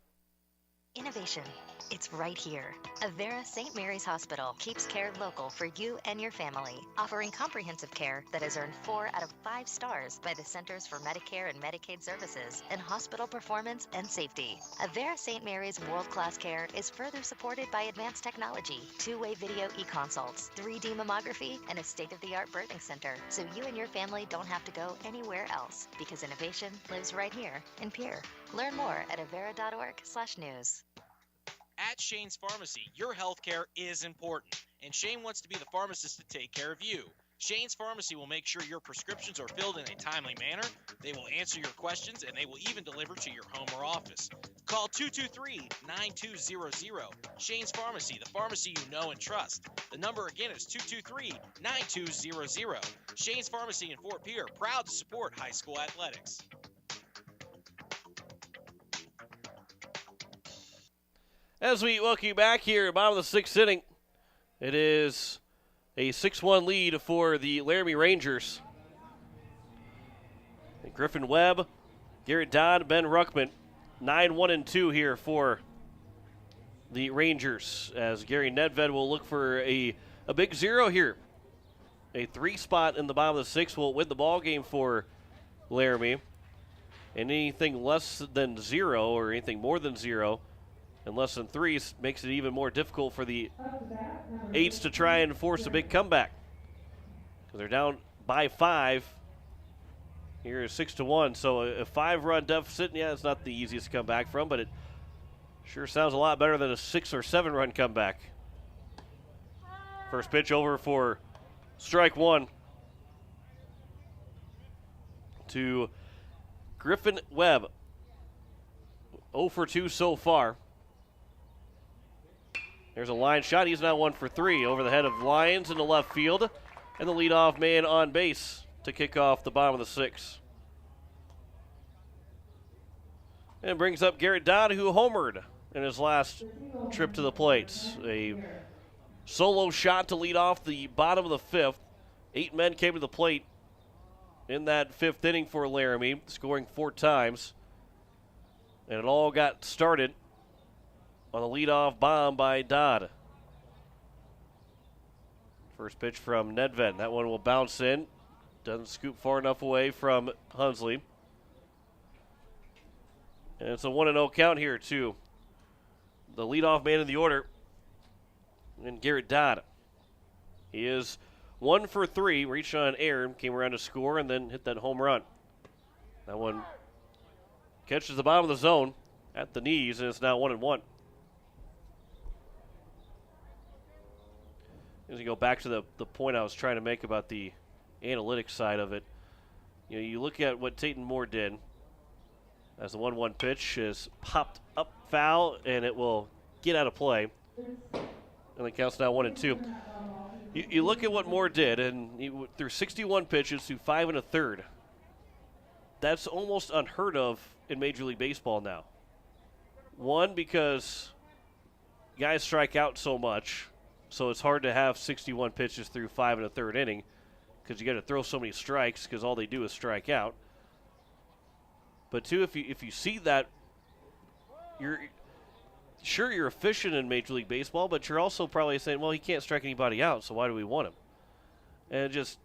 Innovation. It's right here. Avera St. Mary's Hospital keeps care local for you and your family, offering comprehensive care that has earned 4 out of 5 stars by the Centers for Medicare and Medicaid Services in hospital performance and safety. Avera St. Mary's world-class care is further supported by advanced technology, 2-way video e-consults, 3D mammography, and a state-of-the-art birthing center, so you and your family don't have to go anywhere else, because innovation lives right here in Pierre. Learn more at avera.org/news. At Shane's Pharmacy, your health care is important, and Shane wants to be the pharmacist to take care of you. Shane's Pharmacy will make sure your prescriptions are filled in a timely manner, they will answer your questions, and they will even deliver to your home or office. Call 223-9200. Shane's Pharmacy, the pharmacy you know and trust. The number again is 223-9200. Shane's Pharmacy in Fort Pierre, proud to support high school athletics. As we welcome you back here, bottom of the 6th inning, it is a 6-1 lead for the Laramie Rangers. And Griffin Webb, Garrett Dodd, Ben Ruckman, 9-1-2 here for the Rangers, as Gary Nedved will look for a big 0 here. A 3 spot in the bottom of the 6th will win the ball game for Laramie. And anything less than 0 or anything more than 0 and less than 3 makes it even more difficult for the 8s to try and force a big comeback. Because they're down by 5. Here is 6-1. So a 5-run deficit, yeah, it's not the easiest to come back from, but it sure sounds a lot better than a 6 or 7-run comeback. First pitch over for strike 1 to Griffin Webb. 0 for 2 so far. There's a line shot. He's now 1 for 3 over the head of Lyons in the left field. And the leadoff man on base to kick off the bottom of the 6th. And brings up Garrett Dodd, who homered in his last trip to the plates. A solo shot to lead off the bottom of the fifth. 8 men came to the plate in that fifth inning for Laramie, scoring 4 times. And it all got started on a leadoff bomb by Dodd. First pitch from Nedved. That one will bounce in. Doesn't scoop far enough away from Hunsley. And it's a 1-0 count here to the leadoff man in the order, and Garrett Dodd. He is 1 for 3, reached on an error, came around to score, and then hit that home run. That one catches the bottom of the zone at the knees, and it's now 1-1. As you go back to the point I was trying to make about the analytics side of it, you look at what Tatum Moore did. As the 1-1 pitch is popped up foul, and it will get out of play. And the count's now 1-2. You look at what Moore did, and he threw 61 pitches through 5 1/3. That's almost unheard of in Major League Baseball now. One, because guys strike out so much, so it's hard to have 61 pitches through 5 1/3 inning because you got to throw so many strikes because all they do is strike out. But two, if you see that, you're efficient in Major League Baseball, but you're also probably saying, well, he can't strike anybody out, so why do we want him? And just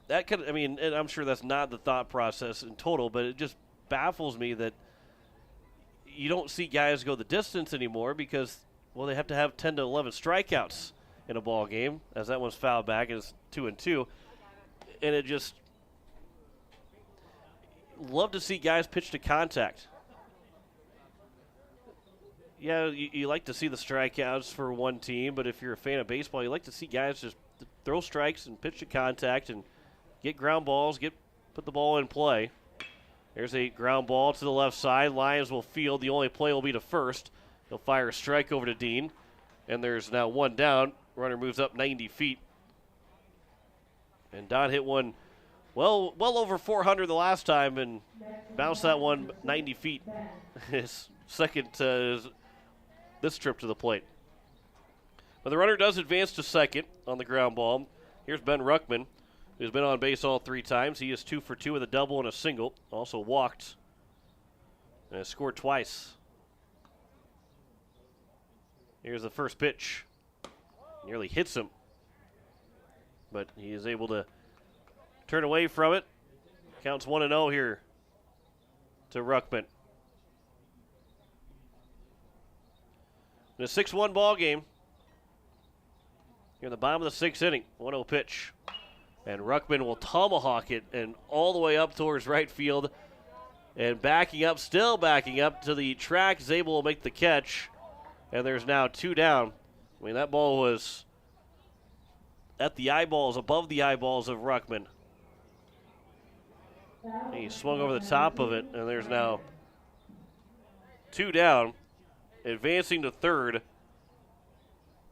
that could, and I'm sure that's not the thought process in total, but it just baffles me that you don't see guys go the distance anymore because, well, they have to have 10 to 11 strikeouts in a ball game, as that one's fouled back, and it's 2-2, and it just. Love to see guys pitch to contact. Yeah, you like to see the strikeouts for one team, but if you're a fan of baseball, you like to see guys just throw strikes and pitch to contact and get ground balls, put the ball in play. There's a ground ball to the left side. Lyons will field. The only play will be to first. He'll fire a strike over to Dean, and there's now 1 down. Runner moves up 90 feet. And Dodd hit one well over 400 the last time and bounced that one 90 feet. His second this trip to the plate. But the runner does advance to second on the ground ball. Here's Ben Ruckman, who's been on base all 3 times. He is 2 for 2 with a double and a single. Also walked and has scored twice. Here's the first pitch. Nearly hits him, but he is able to turn away from it. Counts 1-0 here to Ruckman. In a 6-1 ball game. Here in the bottom of the 6th inning. 1-0 pitch. And Ruckman will tomahawk it and all the way up towards right field. And still backing up to the track, is able to make the catch. And there's now 2 down. That ball was at the eyeballs, above the eyeballs of Ruckman. He swung over the top of it, and there's now 2 down. Advancing to third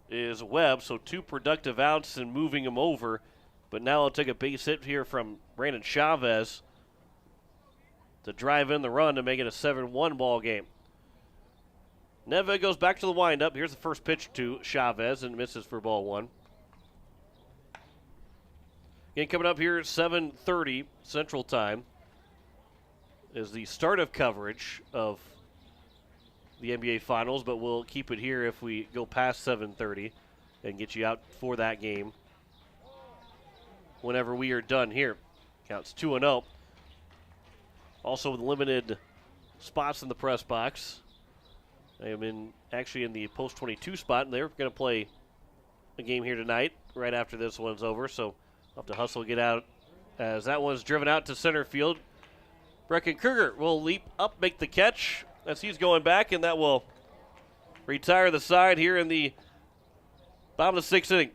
is Webb, so 2 productive outs and moving him over. But now I'll take a base hit here from Brandon Chavez to drive in the run to make it a 7-1 ball game. Neva goes back to the windup. Here's the first pitch to Chavez and misses for ball 1. Again, coming up here at 7:30 Central Time is the start of coverage of the NBA Finals, but we'll keep it here if we go past 7:30 and get you out for that game whenever we are done here. Counts 2-0. Also with limited spots in the press box. I am actually in the post 22 spot, and they're going to play a game here tonight right after this one's over, so I'll have to hustle get out as that one's driven out to center field. Brecken Kruger will leap up, make the catch as he's going back, and that will retire the side here in the bottom of the 6th inning.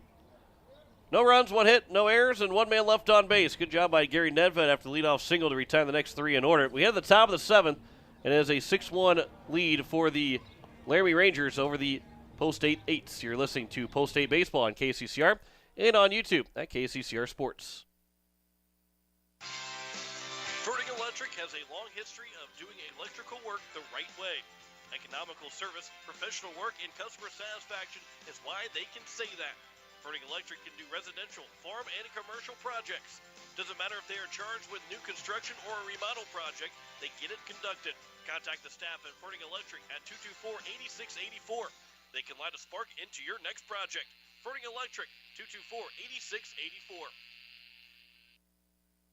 No runs, 1 hit, no errors, and 1 man left on base. Good job by Gary Nedved after the leadoff single to retire the next 3 in order. We head to the top of the 7th, and it is a 6-1 lead for the Laramie Rangers over the Post 8 8s. You're listening to Post 8 Baseball on KCCR and on YouTube at KCCR Sports. Fertig Electric has a long history of doing electrical work the right way. Economical service, professional work, and customer satisfaction is why they can say that. Ferning Electric can do residential, farm, and commercial projects. Doesn't matter if they are charged with new construction or a remodel project, they get it conducted. Contact the staff at Ferning Electric at 224-8684. They can light a spark into your next project. Ferning Electric, 224-8684.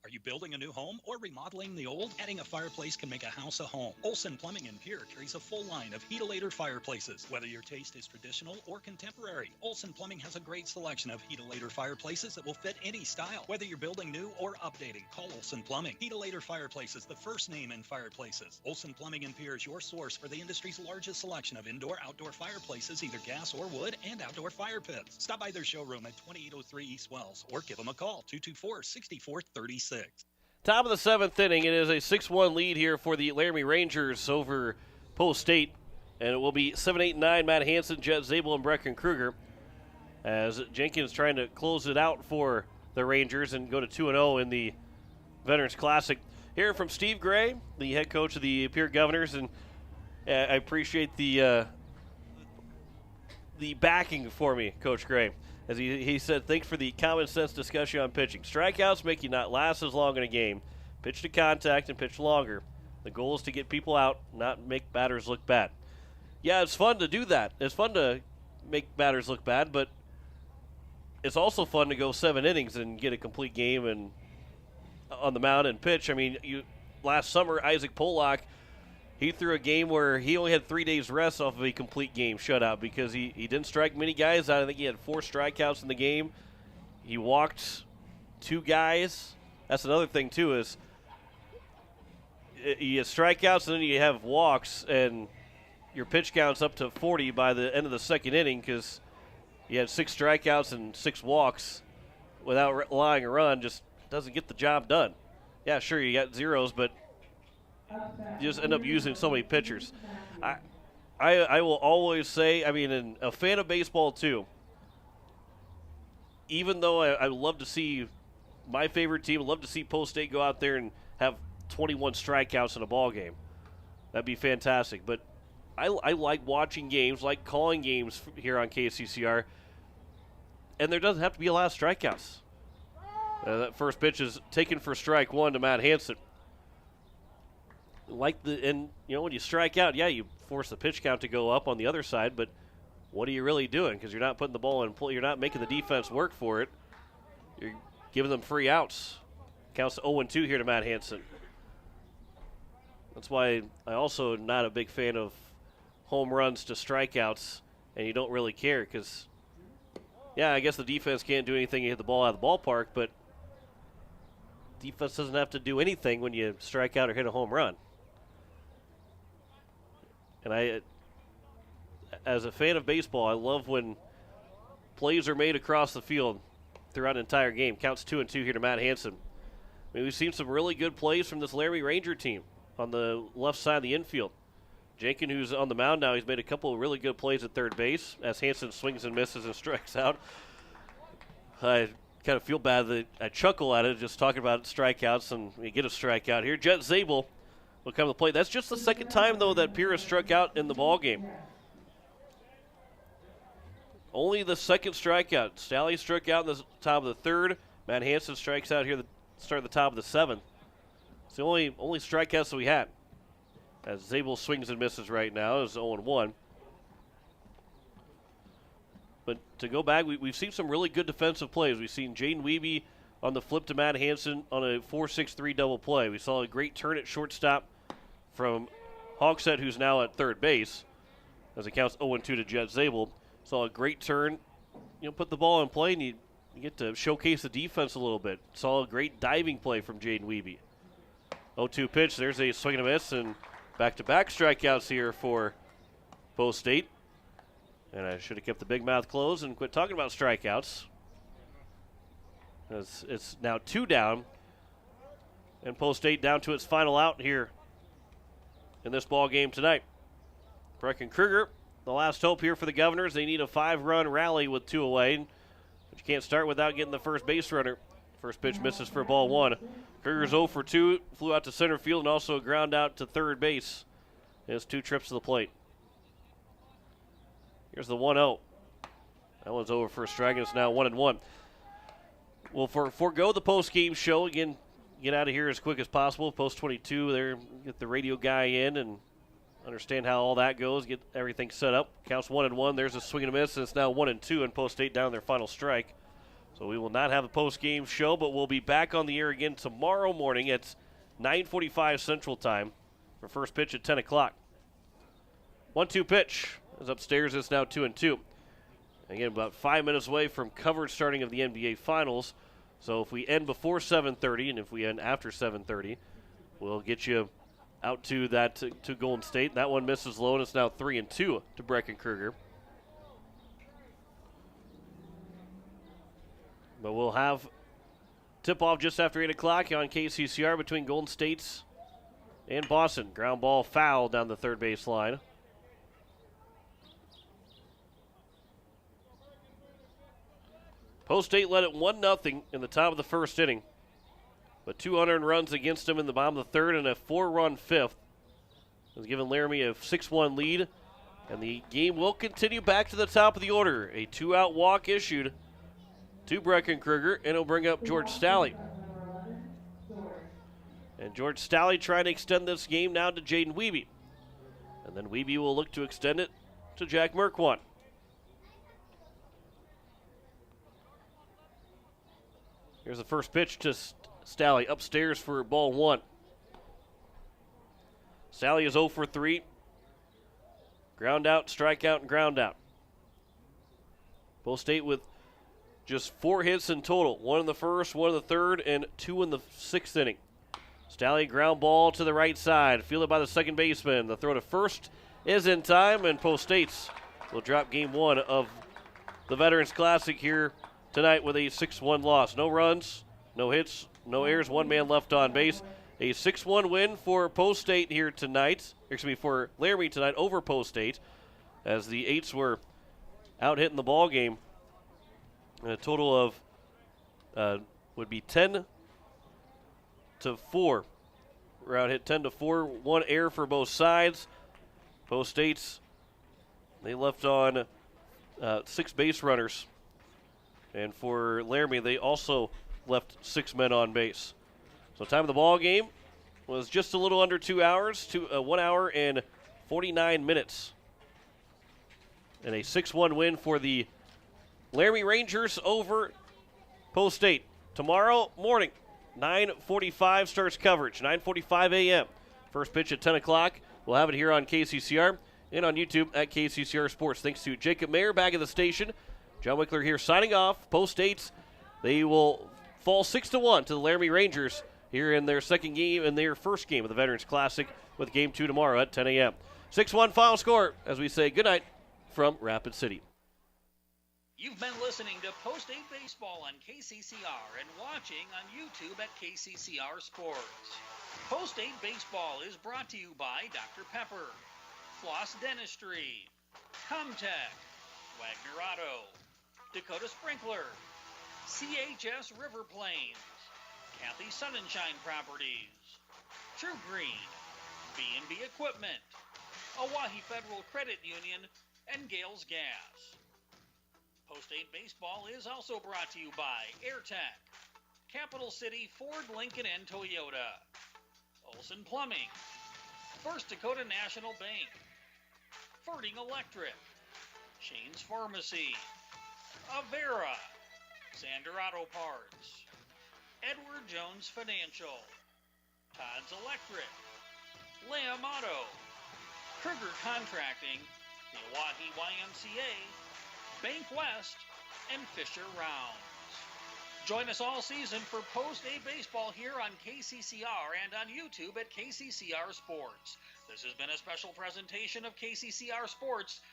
Are you building a new home or remodeling the old? Adding a fireplace can make a house a home. Olson Plumbing in Pierre carries a full line of Heatolator fireplaces. Whether your taste is traditional or contemporary, Olson Plumbing has a great selection of Heatolator fireplaces that will fit any style. Whether you're building new or updating, call Olson Plumbing. Heatolator Fireplaces, the first name in fireplaces. Olson Plumbing in Pierre is your source for the industry's largest selection of indoor-outdoor fireplaces, either gas or wood, and outdoor fire pits. Stop by their showroom at 2803 East Wells or give them a call, 224-6436. Top of the seventh inning, it is a 6-1 lead here for the Laramie Rangers over Post State, and it will be 7, 8, 9, Matt Hansen, Jet Zabel, and Brecken Kruger, as Jenkins trying to close it out for the Rangers and go to 2-0 in the Veterans Classic. Hearing from Steve Gray, the head coach of the Pierre Governors, and I appreciate the backing for me, Coach Gray. As he said, thanks for the common sense discussion on pitching. Strikeouts make you not last as long in a game. Pitch to contact and pitch longer. The goal is to get people out, not make batters look bad. Yeah, it's fun to do that. It's fun to make batters look bad, but it's also fun to go 7 innings and get a complete game and on the mound and pitch. I mean, last summer, Isaac Pollock, he threw a game where he only had 3 days rest off of a complete game shutout because he didn't strike many guys out. I think he had 4 strikeouts in the game. He walked 2 guys. That's another thing, too, is you have strikeouts and then you have walks, and your pitch count's up to 40 by the end of the second inning because you had 6 strikeouts and 6 walks without relying a run. Just doesn't get the job done. Yeah, sure, you got zeros, but you just end up using so many pitchers. I will always say, I mean, and a fan of baseball too, even though I love to see my favorite team, love to see Post State go out there and have 21 strikeouts in a ball game. That'd be fantastic. But I like watching games, like calling games here on KCCR, and there doesn't have to be a lot of strikeouts. That first pitch is taken for strike 1 to Matt Hansen. And when you strike out, yeah, you force the pitch count to go up on the other side, but what are you really doing? Because you're not putting the ball in play. You're not making the defense work for it. You're giving them free outs. Counts to 0-2 here to Matt Hansen. That's why I also am not a big fan of home runs to strikeouts, and you don't really care because, yeah, I guess the defense can't do anything. You hit the ball out of the ballpark, but defense doesn't have to do anything when you strike out or hit a home run. And as a fan of baseball, I love when plays are made across the field throughout an entire game. Counts 2-2 here to Matt Hansen. I mean, we've seen some really good plays from this Laramie Ranger team on the left side of the infield. Jenkins, who's on the mound now, he's made a couple of really good plays at third base as Hansen swings and misses and strikes out. I kind of feel bad that I chuckle at it just talking about strikeouts, and we get a strikeout here. Jet Zabel will come to the plate. That's just the second time, though, that Pierre has struck out in the ball game. Only the second strikeout. Staley struck out in the top of the third. Matt Hansen strikes out here at the start of the top of the seventh. It's the only strikeouts that we had. As Zabel swings and misses right now, is 0-1. But to go back, we've seen some really good defensive plays. We've seen Jaden Wiebe on the flip to Matt Hansen on a 4-6-3 double play. We saw a great turn at shortstop from Hogsett, who's now at third base, as it counts 0-2 to Jet Zabel. Saw a great turn. Put the ball in play, and you get to showcase the defense a little bit. Saw a great diving play from Jaden Wiebe. 0-2 pitch. There's a swing and a miss, and back-to-back strikeouts here for Post State. And I should have kept the big mouth closed and quit talking about strikeouts. It's now 2 down, and Post State down to its final out here in this ball game tonight. Brecken Kruger, the last hope here for the Governors. They need a 5-run rally with 2 away, but you can't start without getting the first base runner First pitch misses for ball one. Kruger's 0 for 2, flew out to center field and also a ground out to third base. His 2 trips to the plate. Here's the 1-0. That one's over for a strike, and it's now 1-1. We'll forego the post-game show. Again, get out of here as quick as possible. Post 22 there, get the radio guy in and understand how all that goes, get everything set up. Counts 1-1. There's a swing and a miss, and it's now 1-2, and Post 8 down their final strike. So we will not have a post-game show, but we'll be back on the air again tomorrow morning at 9:45 Central Time for first pitch at 10 o'clock. 1-2 pitch is upstairs. It's now 2-2. Again, about 5 minutes away from coverage starting of the NBA Finals. So if we end before 7:30 and if we end after 7:30, we'll get you out to that to Golden State. That one misses low, and it's now 3-2 to Brecken Kruger. But we'll have tip-off just after 8 o'clock on KCCR between Golden State and Boston. Ground ball foul down the third base line. Post State led it 1-0 in the top of the first inning. But 2 unearned runs against them in the bottom of the third and a 4-run fifth has given Laramie a 6-1 lead. And the game will continue back to the top of the order. A 2-out walk issued to Brecken Kruger, and it'll bring up George Stalley. And George Stalley trying to extend this game now to Jaden Wiebe. And then Wiebe will look to extend it to Jack Merquan. Here's the first pitch to Stalley upstairs for ball one. Stalley is 0 for 3. Ground out, strikeout, and ground out. Post State with just 4 hits in total. 1 in the first, 1 in the third, and 2 in the 6th inning. Stalley ground ball to the right side. Fielded by the second baseman. The throw to first is in time, and Post State's will drop game 1 of the Veterans Classic here tonight with a 6-1 loss. No runs, no hits, no errors, 1 man left on base. A 6-1 win for Post State here tonight. For Laramie tonight over Post State, as the 8s were out hitting the ball game. And a total of would be 10-4. We're out hit 10-4. 1 error for both sides. Post State's, they left on 6 base runners. And for Laramie, they also left 6 men on base. So time of the ball game was just a little under 2 hours, 1 hour and 49 minutes. And a 6-1 win for the Laramie Rangers over Post State. Tomorrow morning, 9:45 starts coverage, 9:45 a.m. First pitch at 10 o'clock. We'll have it here on KCCR and on YouTube at KCCR Sports. Thanks to Jacob Mayer back at the station. John Wickler here signing off. Post State's, they will fall 6-1 to the Laramie Rangers here in their second game and their first game of the Veterans Classic with Game 2 tomorrow at 10 a.m. 6-1 final score as we say goodnight from Rapid City. You've been listening to Post 8 Baseball on KCCR and watching on YouTube at KCCR Sports. Post 8 Baseball is brought to you by Dr. Pepper, Floss Dentistry, Comtech, Wagner Auto, Dakota Sprinkler, CHS River Plains, Kathy Sunshine Properties, True Green, B&B Equipment, Oahe Federal Credit Union, and Gales Gas. Post 8 Baseball is also brought to you by AirTech, Capital City Ford, Lincoln, and Toyota, Olson Plumbing, First Dakota National Bank, Ferding Electric, Shane's Pharmacy, Avera, Sander Auto Parts, Edward Jones Financial, Todd's Electric, Lamb Auto, Kruger Contracting, the Oahe YMCA, Bank West, and Fisher Rounds. Join us all season for Post 8 Baseball here on KCCR and on YouTube at KCCR Sports. This has been a special presentation of KCCR Sports,